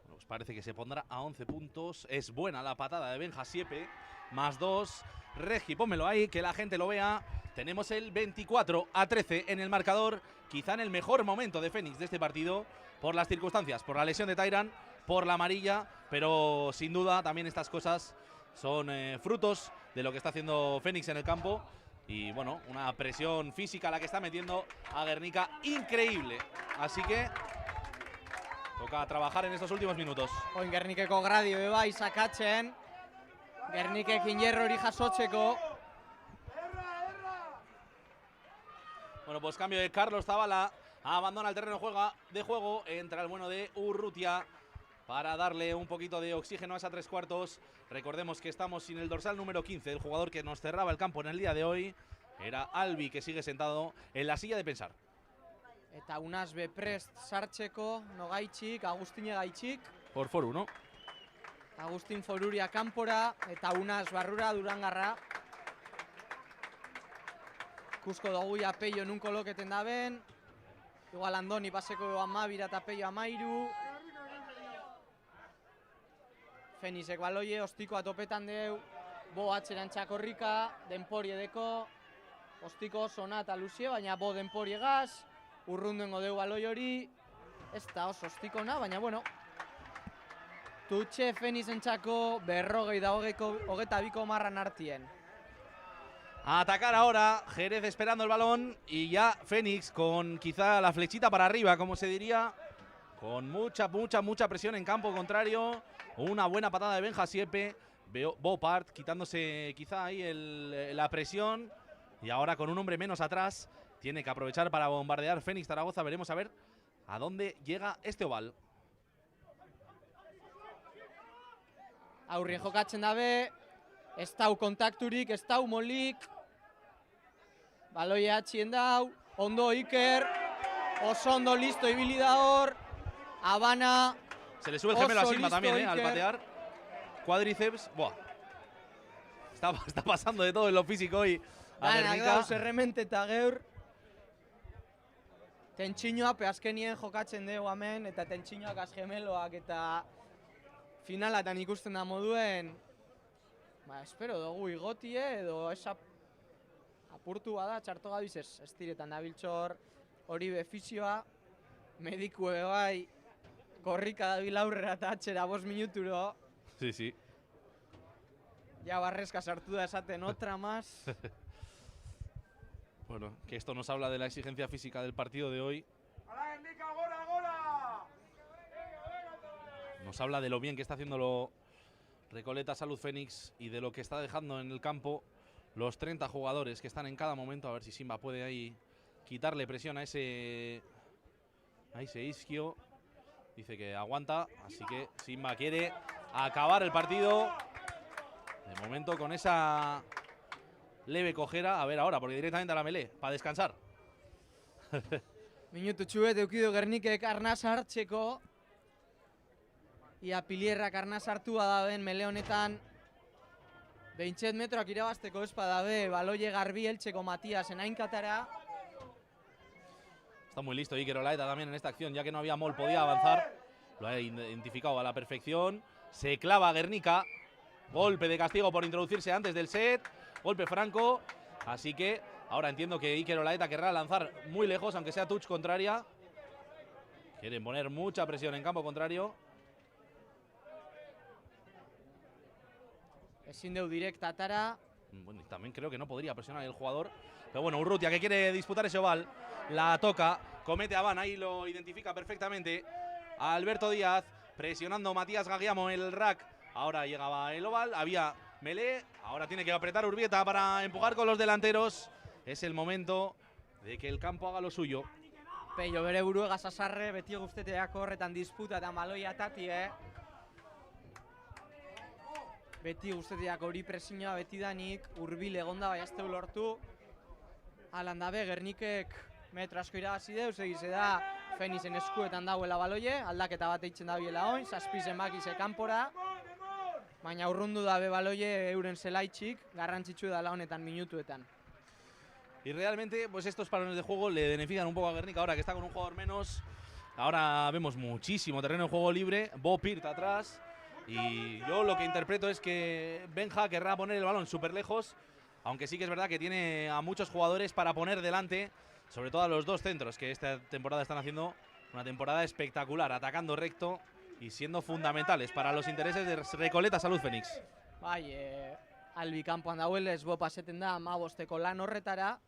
Pues parece que se pondrá a 11 puntos. Es buena la patada de Benja Siepe. Más 2. Regi, pónmelo ahí, que la gente lo vea. Tenemos el 24-13 en el marcador. Quizá en el mejor momento de Fénix de este partido. Por las circunstancias, por la lesión de Tyran, por la amarilla. Pero sin duda también estas cosas son frutos de lo que está haciendo Fénix en el campo. Y bueno, una presión física la que está metiendo a Guernica increíble. Así que toca trabajar en estos últimos minutos. Oin Gernikeko gradio eba izakatzen, Gernikek injerro hori jasotzeko. Bueno, pues cambio de Carlos Zabala. Abandona el terreno de juego. Entra el bueno de Urrutia para darle un poquito de oxígeno a esa 3/4. Recordemos que estamos sin el dorsal número 15, el jugador que nos cerraba el campo en el día de hoy. Era Albi, que sigue sentado en la silla de pensar. Eta unaz beprest sartzeko, Nogaitxik, Agustine Gaitxik, Por Foru, ¿no? Agustin Foruria kanpora, eta unaz barrura Durangarra. Ikusko dugu ja Peio nun koloketen daben, igual Andoni paseko 12 eta Peio 13. Fenixek baloie, ostikoa topetan deu, bo atzeran txakorrika, denpori edeko, ostiko sona eta luzie, baina bo denpori egaz, urrundengo deu baloi hori, ez da oso ostikona, baina tutxe Fenixentzako 42 marran hartien. A atacar ahora, Jerez esperando el balón y ya Fénix con quizá la flechita para arriba, como se diría, con mucha presión en campo contrario. Una buena patada de Benja Siepe, Bopart quitándose quizá ahí la presión y ahora con un hombre menos atrás tiene que aprovechar para bombardear Fénix Zaragoza. Veremos a ver a dónde llega este oval. Aurrien jokatzen dabe, ez dau kontakturik, ez dau molik, baloia atxien dau, ondo Iker, oso ondo listo ibili da hor, Habana. Se le sube el gemelo a Oso Silva listo, también, al Iker. patear. Cuádriceps, buah. Está pasando de todo en lo físico hoy a Danak Guernica. dauz erremente eta geur. Tentsinoa azkenien jokatzen dugu hemen, eta tentsinoak azgemeloak eta finalatan ikusten da moduen, espero dugu igotie edo esa apurtu bada, txarto gabiz ez diretan dabiltzor hori befizioa, mediku bai, korrika dabil aurrera eta atxera 5 minuturo, Sí, sí. ja barrezka sartu da esaten otra más. Bueno, que esto nos habla de la exigencia física del partido de hoy. Nos habla de lo bien que está haciéndolo Recoleta Salud Fénix y de lo que está dejando en el campo los 30 jugadores que están en cada momento. A ver si Simba puede ahí quitarle presión a ese Isquio. Dice que aguanta, así que Simba quiere acabar el partido. De momento con esa leve cojera. A ver ahora, porque directamente a la melee, para descansar. Minutu txuet eukidu Gernikek arnaz hartzeko. Ia Pilierrak arnaz hartu badaben mele honetan. 20 metroak irabazteko espadabe, baloie garbi eltzeko Matiasen ainkatara. Está muy listo Iker Olaeta también en esta acción, ya que no había Mol, podía avanzar. Lo ha identificado a la perfección. Se clava Guernica. Golpe de castigo por introducirse antes del set. Golpe franco. Así que ahora entiendo que Iker Olaeta querrá lanzar muy lejos, aunque sea touch contraria. Quieren poner mucha presión en campo contrario. Ezin deu direkta atara. Bueno, y también creo que no podría presionar el jugador. Pero bueno, Urrutia, que quiere disputar ese oval, la toca, comete a Van, ahí lo identifica perfectamente. Alberto Díaz, presionando Matías Gagiamo el rack. Ahora llegaba el oval, había melee, ahora tiene que apretar Urbieta para empujar con los delanteros. Es el momento de que el campo haga lo suyo. Peio bere buruegaz azarre, beti guzteteak horretan disputa eta maloia tatie. Beti guzteteak hori presioa beti danik, Urbil egonda bai azteu lortu. Alan dabe, Gernikek metro asko irabazi deuz, egize da Fenizen eskuetan dauela baloie, aldaketa bat eitzen dabiela oin, zazpizen bakize kanpora. Baina urrundu dabe baloie euren zelaitxik, garrantzitsu dela honetan minutuetan. Y realmente, pues estos parones de juego le benefician un poco a Guernica ahora que está con un jugador menos. Ahora vemos muchísimo terreno de juego libre, Bo Peart atrás. Y yo lo que interpreto es que Benja querrá poner el balón súper lejos, aunque sí que es verdad que tiene a muchos jugadores para poner delante, sobre todo a los dos centros que esta temporada están haciendo una temporada espectacular, atacando recto y siendo fundamentales para los intereses de Recoleta Salud Fénix. Bai, albi kanpoan dauelez bo paseten da 15 lan horretara,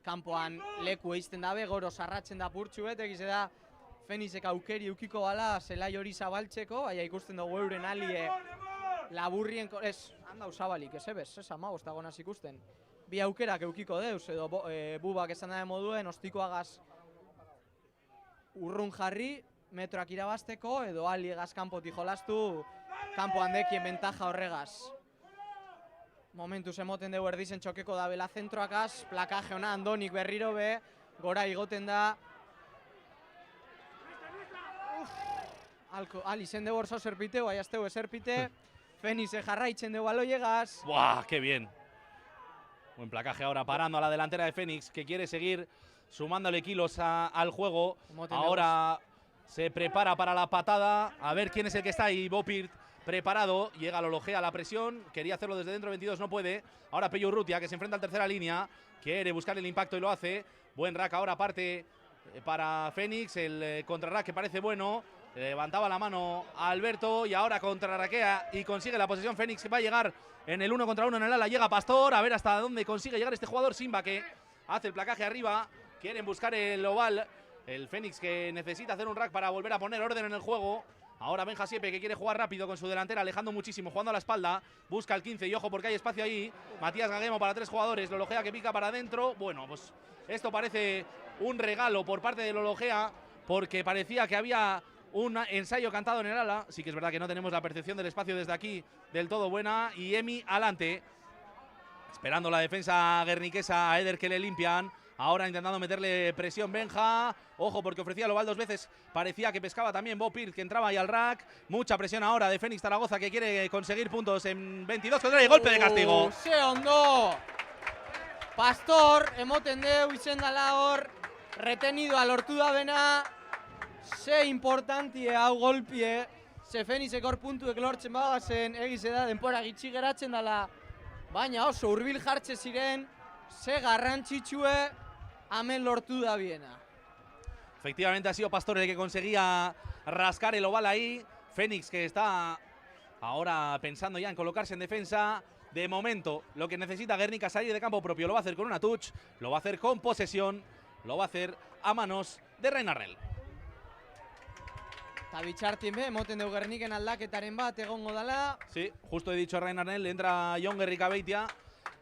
kanpoan leku eizten dabe, goro sarratzen da purtsuet, egize da Fenizek aukeri eukiko bala zelai hori zabaltzeko, baina ikusten dugu euren alie laburrien, ez, handau zabalik, ez ebez, ez 15 dagoenaz ikusten. Bi aukerak eukiko deuz, edo bubak esan da moduen, ostikoagaz urrun jarri, metroak irabazteko, edo aliegaz kanpoti jolastu, kanpoan dekien bentaja horregaz. Momentuz emoten dugu erdizen txokeko da bela zentroakaz, plakaje hona Andonik berriro be, gora igoten da. Izen dugu orzo zerpite, bai azteu ezerpite, Fenize jarraitzen dugu aloiegaz. ¡Buah, qué bien! Buen placaje ahora parando a la delantera de Fénix, que quiere seguir sumándole kilos al juego. Ahora se prepara para la patada, a ver quién es el que está ahí, Bo Peart preparado, llega Lologea a la presión, quería hacerlo desde dentro, 22 no puede. Ahora Peyo Urrutia, que se enfrenta al tercera línea, quiere buscar el impacto y lo hace. Buen rack ahora parte para Fénix, el contrarrack que parece bueno. Levantaba la mano a Alberto y ahora contrarraquea y consigue la posesión Fénix, que va a llegar en el 1 contra 1 en el ala. Llega Pastor, a ver hasta dónde consigue llegar este jugador. Simba, que hace el placaje arriba. Quieren buscar el oval. El Fénix, que necesita hacer un rack para volver a poner orden en el juego. Ahora Benja Siepe, que quiere jugar rápido con su delantera, alejando muchísimo, jugando a la espalda. Busca el 15 y ojo porque hay espacio ahí. Matías Gaguemo para 3 jugadores. Lologea, que pica para adentro. Bueno, pues esto parece un regalo por parte de Lologea, porque parecía que había un ensayo cantado en el ala. Sí que es verdad que no tenemos la percepción del espacio desde aquí del todo buena. Y Emi adelante, esperando la defensa guerniquesa a Eder, que le limpian. Ahora intentando meterle presión Benja. Ojo porque ofrecía el oval 2 veces. Parecía que pescaba también Bo Peart, que entraba ahí al rack. Mucha presión ahora de Fénix Zaragoza, que quiere conseguir puntos en 22 contra y golpe de castigo. Se ondo. Pastor, emoten deu izen dala hor. Retenido lortu da bena. Ze importantie hau golpie. Ze Fenixek hor puntuek lortzen bagazen, egize da denpora gitxi geratzen dala. Baina oso hurbil jartze ziren. ze garrantzitsue hemen lortu da biena. Efectivamente ha sido Pastor el que conseguía rascar el oval ahí. Fénix que está ahora pensando ya en colocarse en defensa. De momento lo que necesita Guernica es salir de campo propio. Lo va a hacer con una touch, lo va a hacer con posesión, lo va a hacer a manos de Rain Arnel. Eta bitxartin be, emoten dugu Gerniken aldaketaren bat egongo dala. Sí, justo he dicho Rain Arnel, entra Jon Gerricabeitia.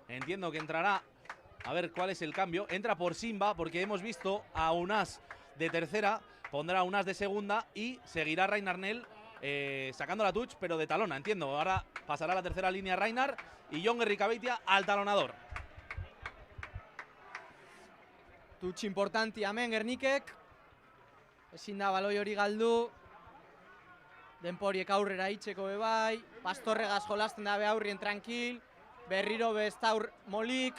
Entiendo que entrará, a ver cuál es el cambio. Entra por Simba porque hemos visto a Unas de tercera, pondrá a Unas de segunda y seguirá Rain Arnel sacando la touch, pero de talona, entiendo. Ahora pasará a la tercera línea Rainar y Jon Gerricabeitia al talonador. Touch importanti hemen Gernikek. Ezin da baloi hori galdu. Denporiek aurrera itxeko bebai. Pastorregaz jolasten da be aurrien tranquil. Berriro bestaur molik.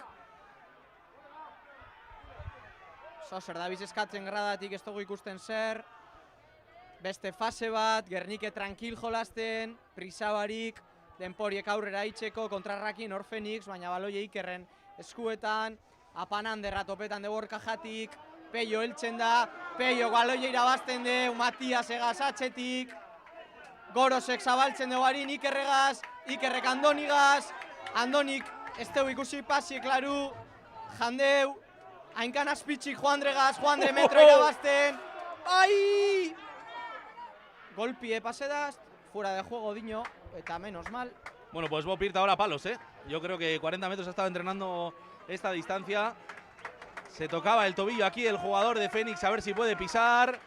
Zer dabiz eskatzen gradatik ez dugu ikusten zer. Beste fase bat, Gernike tranquil jolasten, prisa barik, denporiek aurrera itxeko, kontrarrakin hor Fénix, baina baloia Ikerren eskuetan, apanan derratopetan de borka jatik, Peio heltzen da, Peio baloia irabazten deu, Matias egaz atxetik, Gorosek zabaltzen deu harin Ikerregaz, Ikerrek Andonigaz, Andonik ez deu ikusi pasi, klaru, jandeu, hainkan azpitxik Juandregaz, Juandre metro irabazten, bai! Golpie pasedas, fuera de juego Diño, eta menos mal. Bueno, pues Bob Pirta ahora a palos, ¿eh? Yo creo que 40 metros ha estado entrenando esta distancia. Se tocaba el tobillo aquí el jugador de Fénix, a ver si puede pisar.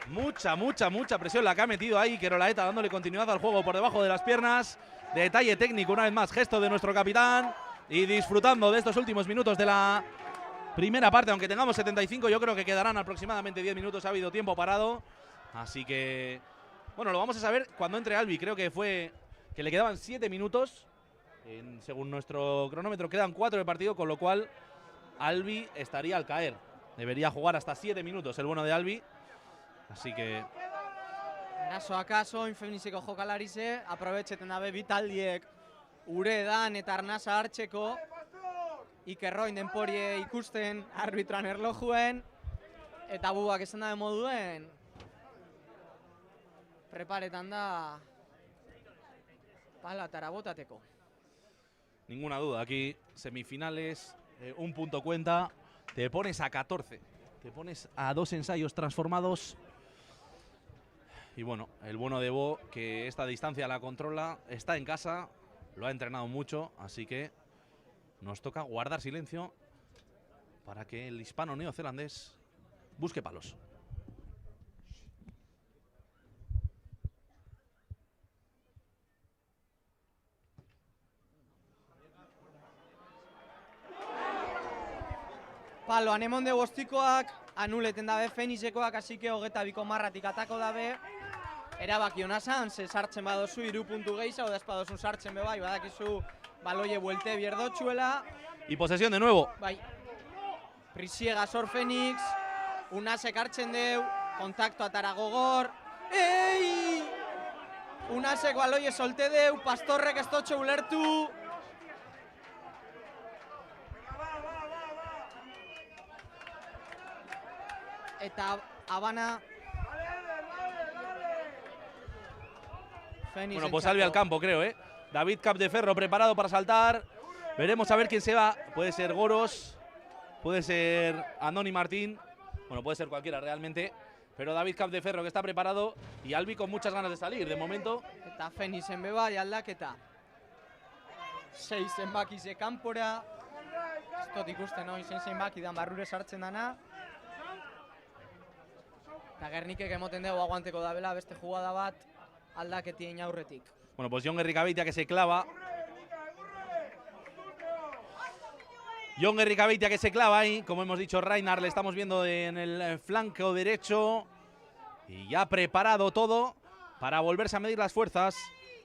Mucha presión la que ha metido ahí Querolaeta, dándole continuidad al juego por debajo de las piernas. Detalle técnico, una vez más, gesto de nuestro capitán. Y disfrutando de estos últimos minutos de la primera parte, aunque tengamos 75, yo creo que quedarán aproximadamente 10 minutos. Ha habido tiempo parado, así que... Bueno, lo vamos a saber cuando entre Albi. Creo que fue que le quedaban 7 minutos. Según nuestro cronómetro quedan 4 de partido, con lo cual Albi estaría al caer. Debería jugar hasta 7 minutos el bueno de Albi. Así que... Eraso akaso, Infeminizeko jokalarize, aprobetxeten dabe bitaldiek uredan eta arnasa hartzeko. Ikerroin denporie ikusten arbitran erlojuen. Eta buak esan dabe moduen. Preparetan da palatara botateko. Ninguna duda, aquí semifinales, un punto cuenta, te pones a 14, te pones a 2 ensayos transformados. Y bueno, el bueno de Bo, que esta distancia la controla, está en casa, lo ha entrenado mucho, así que nos toca guardar silencio para que el hispano neozelandés busque palos. Paloan emon de bostikoak, anuleten dabe Fenisekoak, asike 22 marratik atako dabe. Erabaki hona zan, ze sartzen badozu 3 puntu gehiza, oda espadozu sartzen bebai, badakizu baloie buelte bierdotxuela. Y posesión de nuevo. Bai, Prisiega sor Fénix, Unasek hartzen deu, kontakto atara gogor. Ei! Unasek baloie solte deu, Pastorrek ez dotxe ulertu. Eta Habana. Fénix Bueno, pues Albi al campo, creo, ¿eh? David Capdeferro preparado para saltar. Veremos a ver quién se va. Puede ser Goros, puede ser Andoni Martín. Bueno, puede ser cualquiera realmente. Pero David Capdeferro que está preparado y Albi con muchas ganas de salir. De momento. Eta Fénixen bebai aldaketa. 6 zenbakize kanpora. Ez dut ikusten hori zein zenbaki dan barrure sartzen dana. Eta Gernikek emoten dugu aguanteko dabela beste jugada bat aldaketien aurretik. Bueno, pues Jon Gerricabeitia que se clava. Jon Gerricabeitia que se clava ahí. Como hemos dicho, Rainar le estamos viendo en el flanco derecho. Y ya preparado todo para volverse a medir las fuerzas.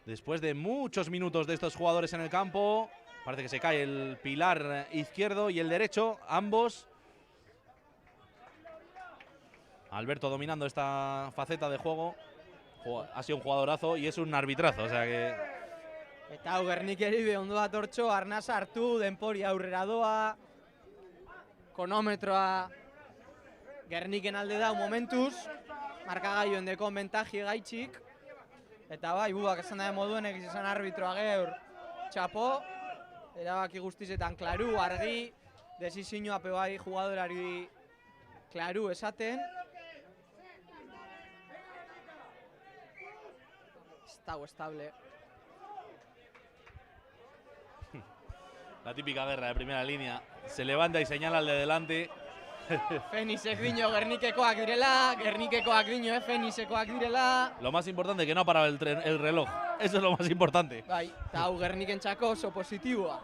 Después de muchos minutos de estos jugadores en el campo. Parece que se cae el pilar izquierdo y el derecho, ambos. Alberto dominando esta faceta de juego. Ha sido un jugadorazo y es un arbitrazo, o sea que... Eta hau Gernikeri be ondo datortxo, arnasa hartu, denpori aurrera doa. Konometroa Gerniken alde dau momentuz, markagailuen dekon bentaji gaitxik, eta bai, buak esan dabe moduen egiz esan arbitroa geur txapo, erabaki guztizetan klaru, argi, desizioa bai jugadorari klaru esaten. Estau estable. La típica guerra de primera línea. Se levanta y señala al de delante. Fenixek dino Gernikekoak direla, Gernikekoak dino Fenixekoak direla. Lo más importante que no ha parado el reloj. Eso es lo más importante. Bai, eta hau Gernikentzako oso positiboa.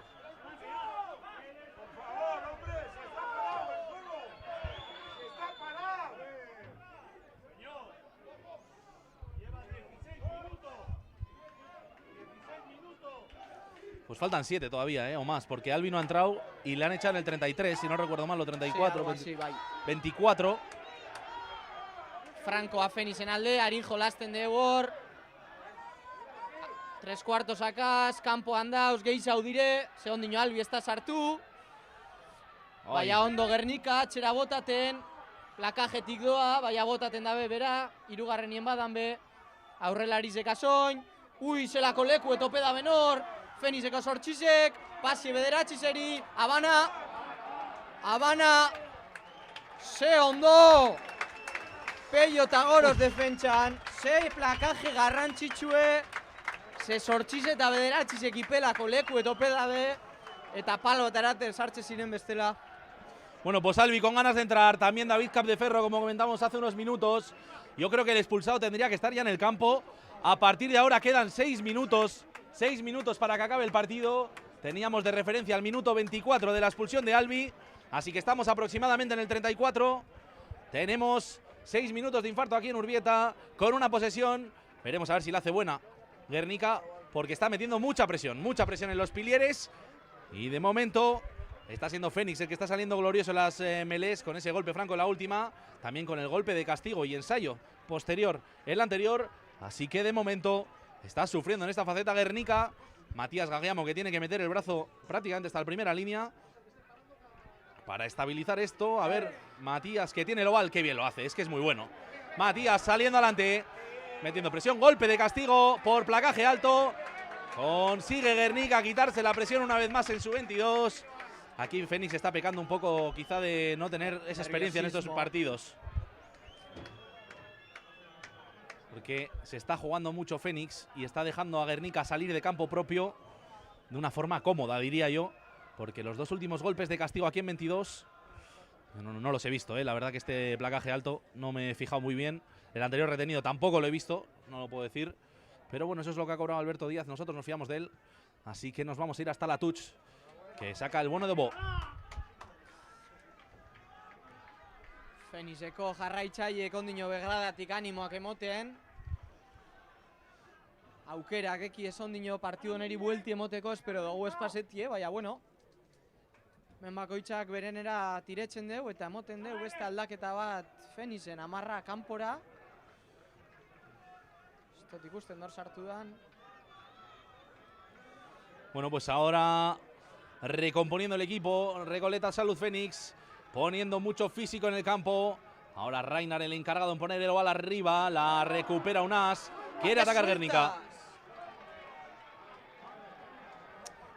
Pues faltan 7 todavía, o más, porque Albi no ha entrado y le han echado en el 33, si no recuerdo mal, o 34, Sí, bai. 24. Frankoa Fenixen alde, arin jolasten dugu hor. 3/4 sakaz, kanpoan dauz, gehiago dire, segondino Albi ez da sartu. Baina ondo Gernika, atxera botaten, plakajetik doa, baina botaten dabe bera, hirugarrenien badan be, aurrelari zekasoin, zelako leku etope da benor, Fenixeko sortxizek, pasi bederatxizeri, Abana, ze ondo! Peio eta Goroz defentsan, ze plakaje garrantzitsue, ze sortxize eta bederatxizek ipelako leku etope dabe, eta palo eta eraten sartze ziren bestela. Bueno, pues Albi con ganas de entrar, también David Capdeferro, como comentamos hace unos minutos. Yo creo que el expulsado tendría que estar ya en el campo. A partir de ahora quedan 6 minutos. 6 minutos para que acabe el partido. Teníamos de referencia al minuto 24 de la expulsión de Albi. Así que estamos aproximadamente en el 34. Tenemos 6 minutos de infarto aquí en Urbieta con una posesión. Veremos a ver si la hace buena Gernika, porque está metiendo mucha presión en los pilieres. Y de momento está siendo Fénix el que está saliendo glorioso en las melés con ese golpe franco en la última. También con el golpe de castigo y ensayo posterior en la anterior. Así que de momento está sufriendo en esta faceta Gernika. Matías Gagiamo, que tiene que meter el brazo prácticamente hasta la primera línea para estabilizar esto. A ver, Matías, que tiene el oval, qué bien lo hace, es que es muy bueno. Matías saliendo adelante, metiendo presión, golpe de castigo por placaje alto. Consigue Gernika quitarse la presión una vez más en su 22. Aquí Fénix está pecando un poco quizá de no tener esa experiencia en estos partidos. Porque se está jugando mucho Fénix y está dejando a Gernika salir de campo propio de una forma cómoda, diría yo. Porque los dos últimos golpes de castigo aquí en 22 no los he visto, la verdad que este placaje alto no me he fijado muy bien. El anterior retenido tampoco lo he visto, no lo puedo decir. Pero bueno, eso es lo que ha cobrado Alberto Díaz, nosotros nos fiamos de él. Así que nos vamos a ir hasta la touch, que saca el bueno de Bo. Fenixeko jarraitzaile kondino begradatik animoak emoten. Aukerak eki esondino partidu neri buelti emoteko, espero dugu espasetie, baina bueno. Menbakoitzak berenera tiretzen dugu eta emoten dugu beste aldaketa bat Fenixen amarra kanpora. Estot ikusten dor sartu dan. Bueno, pues ahora recomponiendo el equipo, Recoleta Salud Fénix, poniendo mucho físico en el campo. Ahora Rainar, el encargado en poner el oval arriba, la recupera Unas, quiere atacar Gernika.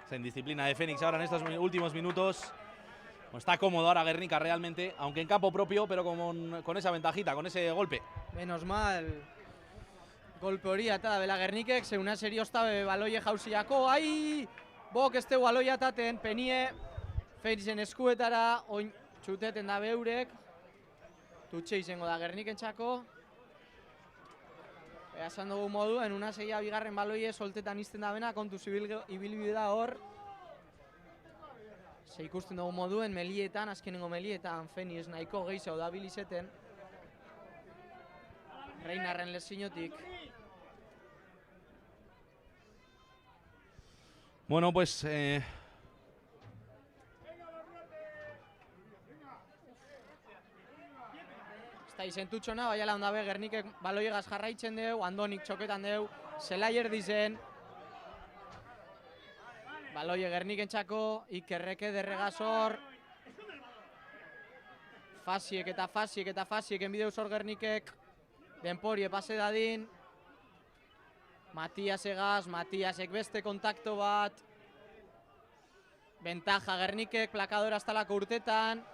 Esa indisciplina de Fénix ahora en estos últimos minutos. Está cómodo ahora Gernika realmente, aunque en campo propio, pero con esa ventajita, con ese golpe. Menos mal. Golpe hori eta bela Gernikek, zeuna seriosta baloie jauziako. Ai! Bok ez tegu baloia taten, penie. Fenixen eskuetara, oin txuteten da beurek. Tutxe izango da Gernikentzako. Esan dugu moduen, una segia bigarren baloie soltetan izten da bena, kontuz ibilbide da hor. Se ikusten dugu moduen, melietan, azkenengo melietan, Fenix nahiko gehiago da bilizeten. Reinarren lezinotik. Bueno, pues Eta izentutxona, baiala ondabe, Gernikek baloiegaz jarraitzen deu, Andonik txoketan deu, Zelaier dizen. Baloie Gernikentzako, Ikerreke derregazor. Fasiek eta Fasiek enbideu zor Gernikek. Denporie pase dadin. Matias egaz, Matiasek beste kontakto bat. Ventaja Gernikek, plakadora estalako urtetan.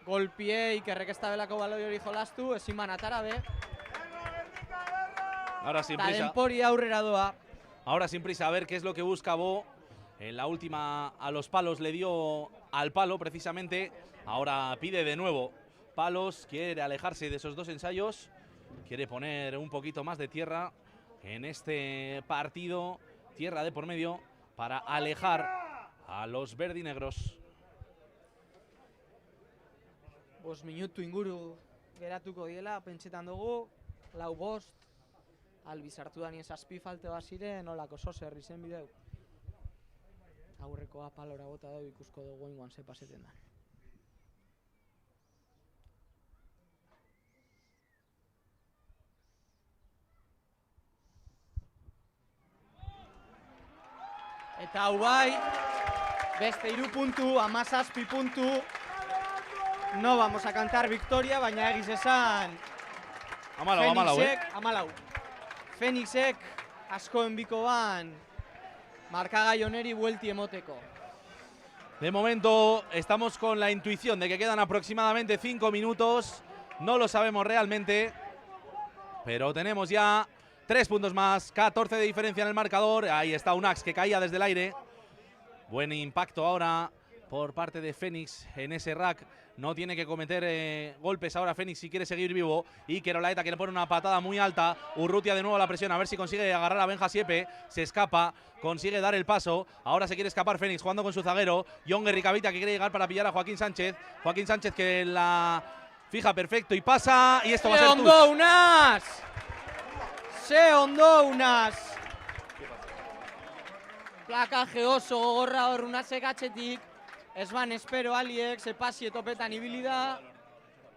Golpie, Ikerrek ez tabelako baloi hori jolastu, ezin banatara be. Ahora sin Ta prisa. Denporie aurrera doa. Ahora sin prisa, a ver qué es lo que busca Bo. En la última a los palos le dio al palo precisamente. Ahora pide de nuevo palos, quiere alejarse de esos dos ensayos. Quiere poner un poquito más de tierra en este partido. Tierra de por medio para alejar a los verdinegros. 5 minutu inguru geratuko diela, pentsetan dugu. 4-5. Albi sartu da nien 7 falte bat ziren, olako zozer izen bideu. Aurrekoa palora bota dugu ikusko dugu oingoan ze paseten da. Eta hau bai, beste 3 puntu, 17 puntu. No vamos a cantar victoria, baina egiz esan Amalau. Fenixek askoen biko ban markagai oneri buelti emoteko. De momento estamos con la intuición de que quedan aproximadamente 5 minutos. No lo sabemos realmente, pero tenemos ya 3 puntos más, 14 de diferencia en el marcador. Ahí está Unax que caía desde el aire. Buen impacto ahora por parte de Fénix en ese rack. No tiene que cometer golpes ahora Fénix si quiere seguir vivo. Y Querolaeta que le pone una patada muy alta. Urrutia de nuevo a la presión, a ver si consigue agarrar a Benja Siepe. Se escapa, consigue dar el paso. Ahora se quiere escapar Fénix jugando con su zaguero. Yonger Ricavita que quiere llegar para pillar a Joaquín Sánchez. Joaquín Sánchez que la fija perfecto y pasa. Y esto va a ser Se ondo Unas. Plakaje oso gogorra hor Unasek atxetik. Ez ban espero aliek, ze pasie topetan ibili da.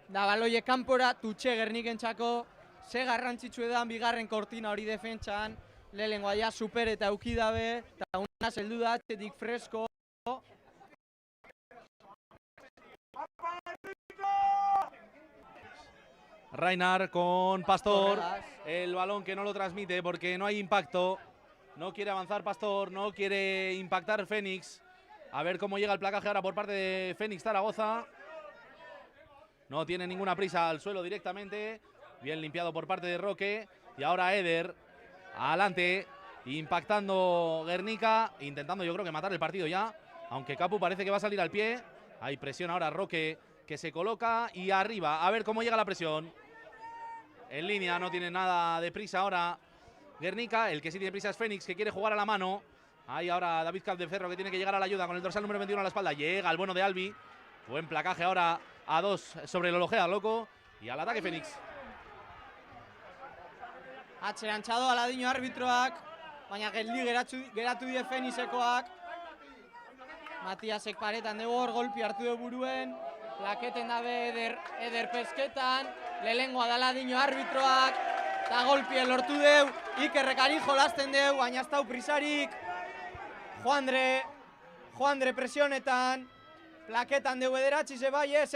Da baloie kanpora, tutxe Gernikentzako. Ze garrantzitsu edan bigarren kortina hori defentsan. Lehengoa ja super eta eukidabe. Eta Unas heldu da atxetik fresko. Rainar con Pastor. El balón que no lo transmite porque no hay impacto. No quiere avanzar Pastor, no quiere impactar Fénix. A ver cómo llega el placaje ahora por parte de Fénix Zaragoza. No tiene ninguna prisa al suelo directamente. Bien limpiado por parte de Roque. Y ahora Eder. Adelante. Impactando Guernica. Intentando yo creo que matar el partido ya. Aunque Capu parece que va a salir al pie. Hay presión ahora Roque que se coloca. Y arriba. A ver cómo llega la presión. En línea, no tiene nada de prisa ahora Guernica. El que sí tiene prisa es Fénix que quiere jugar a la mano. Ahí ahora David Caldeferro que tiene que llegar a la ayuda con el dorsal número 21 a la espalda. Llega el bueno de Albi. Buen placaje ahora a 2 sobre el Olojea loco. Y al ataque Fénix. Atxerantxado aladino arbitroak. Baina geldi geratu die Fénixekoak. Matiasek paretan dugu hor golpi hartu du buruen. Plaketen dabe Eder pesketan. Lehengoa da aladino arbitroak. Eta golpie lortu deu. Ikerrekari jolasten deu, baina ez dau prisarik. Joandre presionetan. Plaketan deu ederatzi ze bai ez.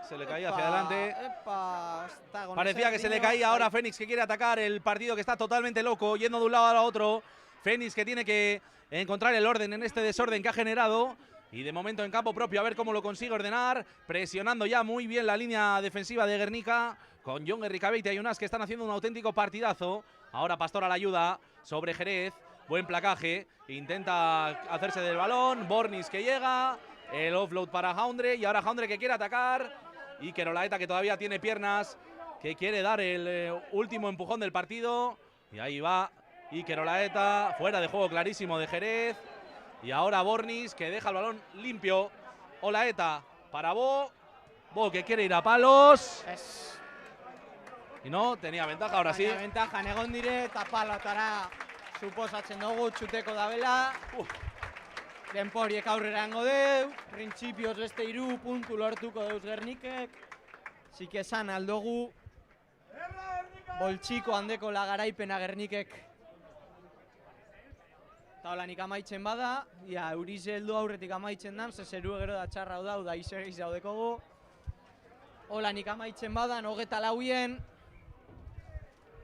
Se le caía hacia adelante. Epa, parecía que se le caía ahora Fénix que quiere atacar el partido que está totalmente loco, yendo de un lado a otro. Fénix que tiene que encontrar el orden en este desorden que ha generado. Y de momento en campo propio a ver cómo lo consigue ordenar. Presionando ya muy bien la línea defensiva de Guernica. Con Yonger Ricabeitia y Unas que están haciendo un auténtico partidazo. Ahora Pastor a la ayuda sobre Jerez. Buen placaje. Intenta hacerse del balón. Bornis que llega. El offload para Jaundre. Y ahora Jaundre que quiere atacar. Y Querolaeta que todavía tiene piernas. Que quiere dar el último empujón del partido. Y ahí va. Y Querolaeta fuera de juego clarísimo de Jerez. Y ahora Bornis que deja el balón limpio. Olaeta para Bo. Bo que quiere ir a palos. Y no, tenía ventaja, ahora sí. Tenía ventaja, negon dire, eta palotara suposatzen dugu txuteko dabela. Denporiek aurrera hango deu. Printzipioz beste 3 puntu lortuko deuz Gernikek. Zik esan aldogu. Boltxiko handeko lagaraipena Gernikek Eta holanik amaitzen bada, ia Eurize heldu aurretik amaitzen dan, ze zerue gero da txarra hau da izerriz daudekogu. Holanik amaitzen badan, 24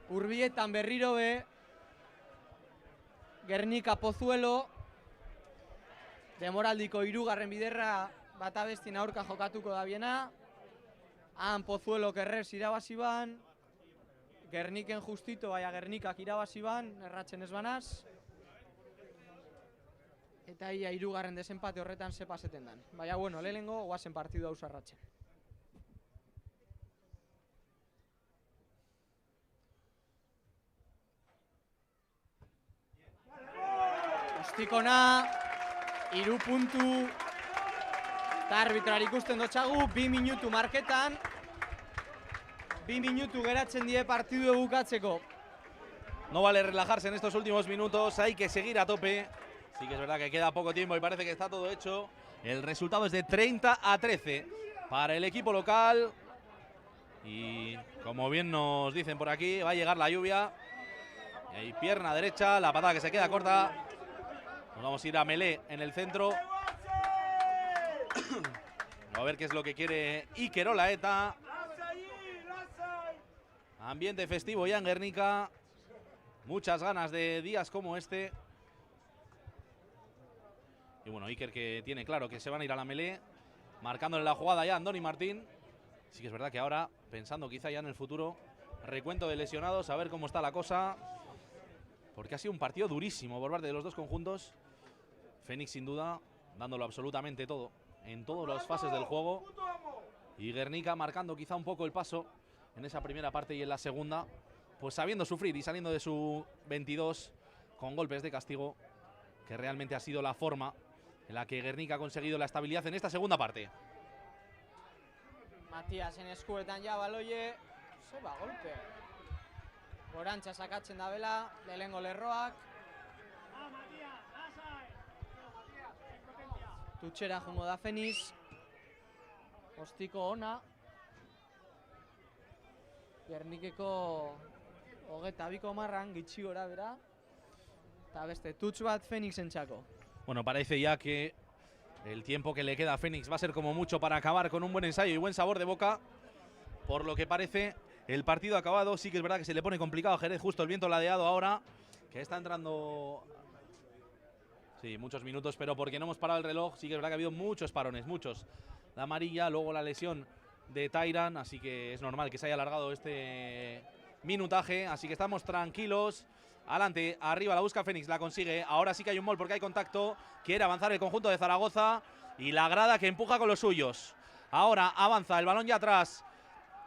Urbietan berriro be, Gernika Pozuelo, demoraldiko 3. biderra bat abestin aurka jokatuko da biena. Han Pozuelo kerrez irabazi ban, Gerniken justito, baina Gernikak irabazi ban, erratzen ez banaz. Eta ia 3. desenpate horretan ze paseten dan. Baina, bueno, lehenengo guazen partidu hau sarratzen. Ostikona, 3 puntu, eta arbitrar ikusten dotxagu, 2 minutu marketan, 2 minutu geratzen die partidu bukatzeko. No vale relajarse en estos últimos minutos, hay que seguir a tope. Sí que es verdad que queda poco tiempo y parece que está todo hecho. El resultado es de 30-13 para el equipo local. Y como bien nos dicen por aquí, va a llegar la lluvia. Y ahí pierna derecha, la patada que se queda corta. Nos vamos a ir a Melé en el centro. A ver qué es lo que quiere Iker Olaeta. Ambiente festivo ya en Gernika. Muchas ganas de días como este. Y bueno, Iker que tiene claro que se van a ir a la Melé, marcándole la jugada ya a Andoni Martín. Sí que es verdad que ahora, pensando quizá ya en el futuro, recuento de lesionados, a ver cómo está la cosa. Porque ha sido un partido durísimo por parte de los dos conjuntos. Fénix sin duda, dándolo absolutamente todo, en todas las fases del juego. Y Gernika marcando quizá un poco el paso en esa primera parte y en la segunda, pues sabiendo sufrir y saliendo de su 22 con golpes de castigo, que realmente ha sido la forma en la que Gernika ha conseguido la estabilidad en esta segunda parte. Matias en eskuetan ja baloie, zeba golpe. Gorantza sakatzen da bela, lehengo lerroak. Tutxera jungo da Fénix. Ostiko ona. Gernikeko 22 marran, gitxi gora bera. Eta beste, tutx bat Fénixentzako. Bueno, parece ya que el tiempo que le queda a Fénix va a ser como mucho para acabar con un buen ensayo y buen sabor de boca. Por lo que parece, el partido acabado. Sí que es verdad que se le pone complicado a Jerez, justo el viento ladeado ahora, que está entrando... Sí, muchos minutos, pero porque no hemos parado el reloj. Sí que es verdad que ha habido muchos parones, muchos. La amarilla, luego la lesión de Tyran, así que es normal que se haya alargado este minutaje. Así que estamos tranquilos. Adelante, arriba la busca Fénix, la consigue. Ahora sí que hay un mol porque hay contacto. Quiere avanzar el conjunto de Zaragoza. Y la grada que empuja con los suyos. Ahora avanza, el balón ya atrás.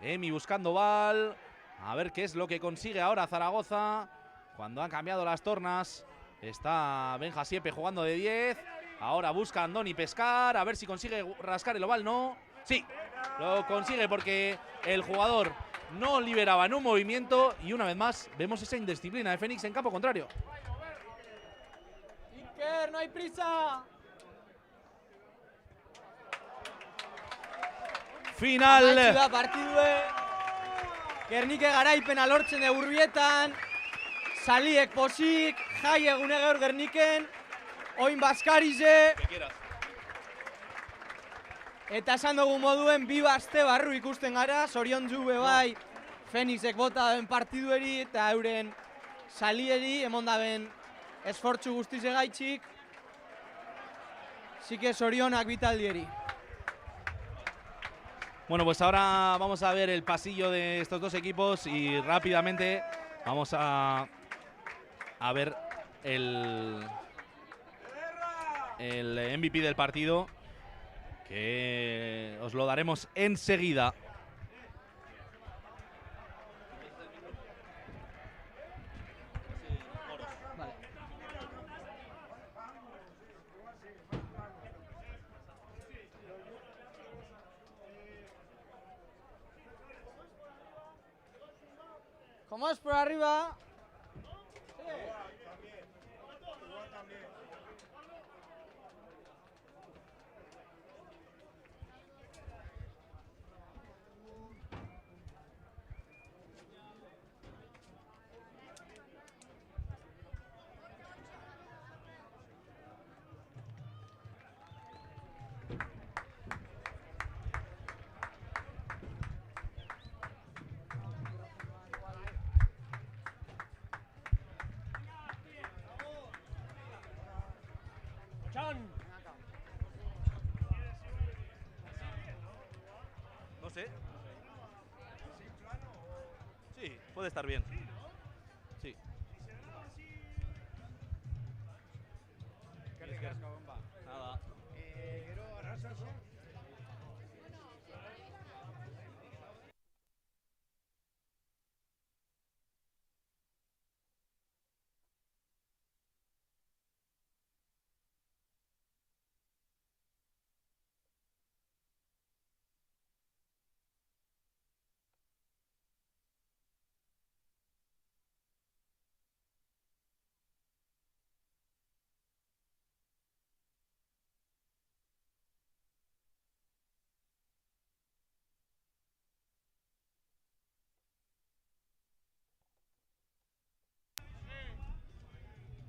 Emi buscando bal. A ver qué es lo que consigue ahora Zaragoza. Cuando han cambiado las tornas. Está Benja Siepe jugando de 10. Ahora busca Andoni pescar. A ver si consigue rascar el oval. No. Sí, lo consigue porque el jugador no liberaba en un movimiento. Y una vez más vemos esa indisciplina de Fénix en campo contrario. Iker, no hay prisa. Final. Da partidue. Gernike garaipena lortzen de Urbietan. Saliek posik, jai egune gaur Gerniken. Oin Baskarize. Eta esan dugu moduen bi aste barru ikusten gara, zoriontsu be bai Fénixek bota den partidueri eta euren salieri emondaben esfortzu guztize gaitxik. Así que zorionak bitaldieri. Bueno, pues ahora vamos a ver el pasillo de estos dos equipos y rápidamente vamos a ver el MVP del partido, que os lo daremos enseguida. Vale. ¿Cómo es por arriba? Sí. Sí, puede estar bien. Sí. Nada.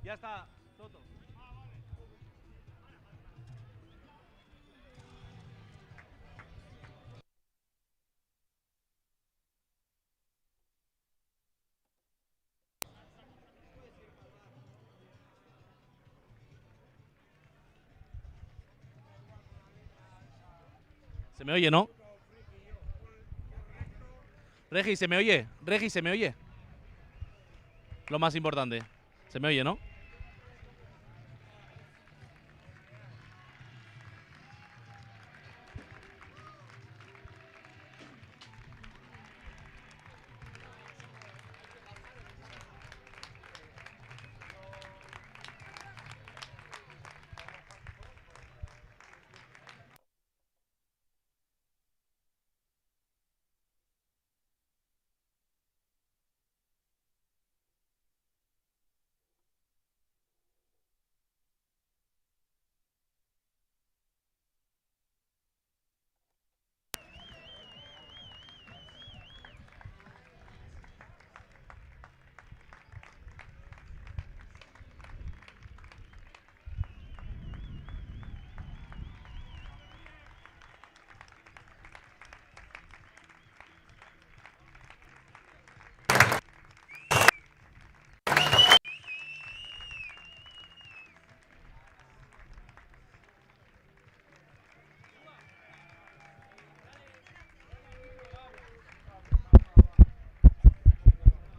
Ya está, Toto. ¿Se me oye, no? Regi, ¿se me oye? Regi, ¿se me oye? Lo más importante. ¿Se me oye, no?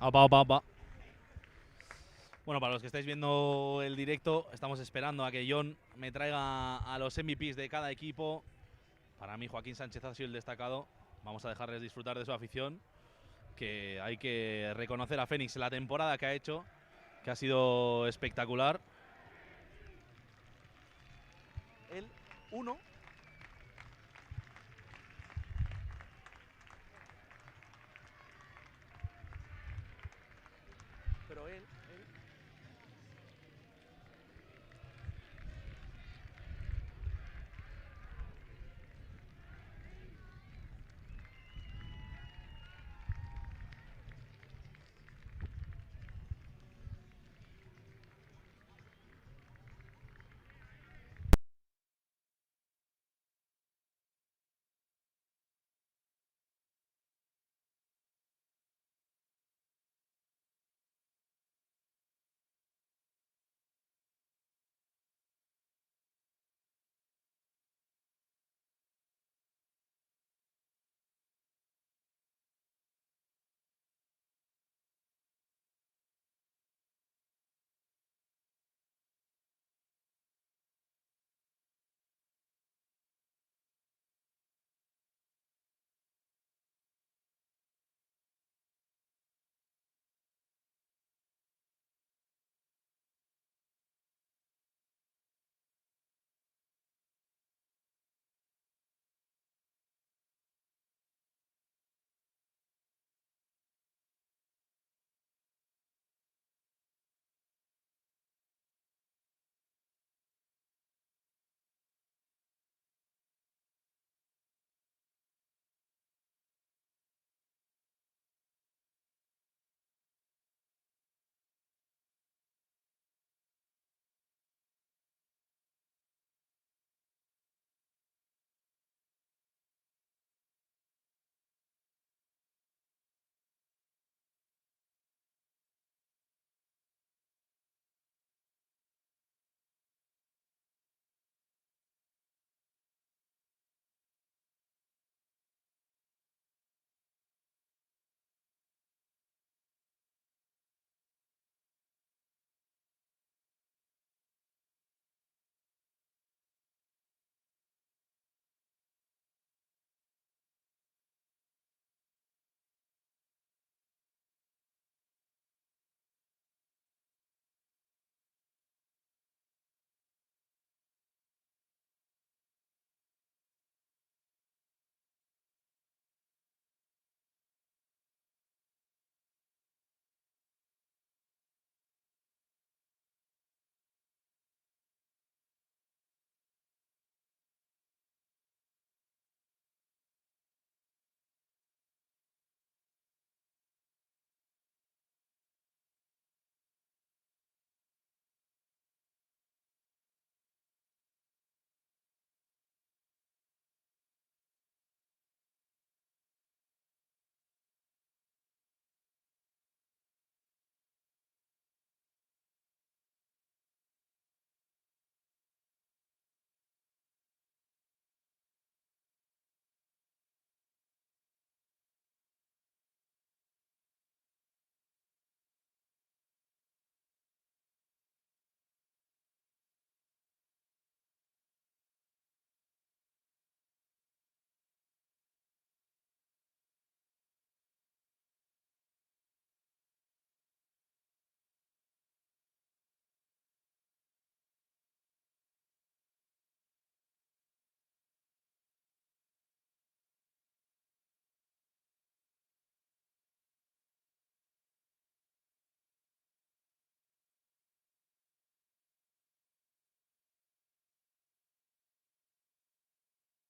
Opa, opa, opa. Bueno, para los que estáis viendo el directo, estamos esperando a que John me traiga a los MVPs de cada equipo. Para mí, Joaquín Sánchez ha sido el destacado. Vamos a dejarles disfrutar de su afición. Que hay que reconocer a Fénix la temporada que ha hecho, que ha sido espectacular. El 1. Pero él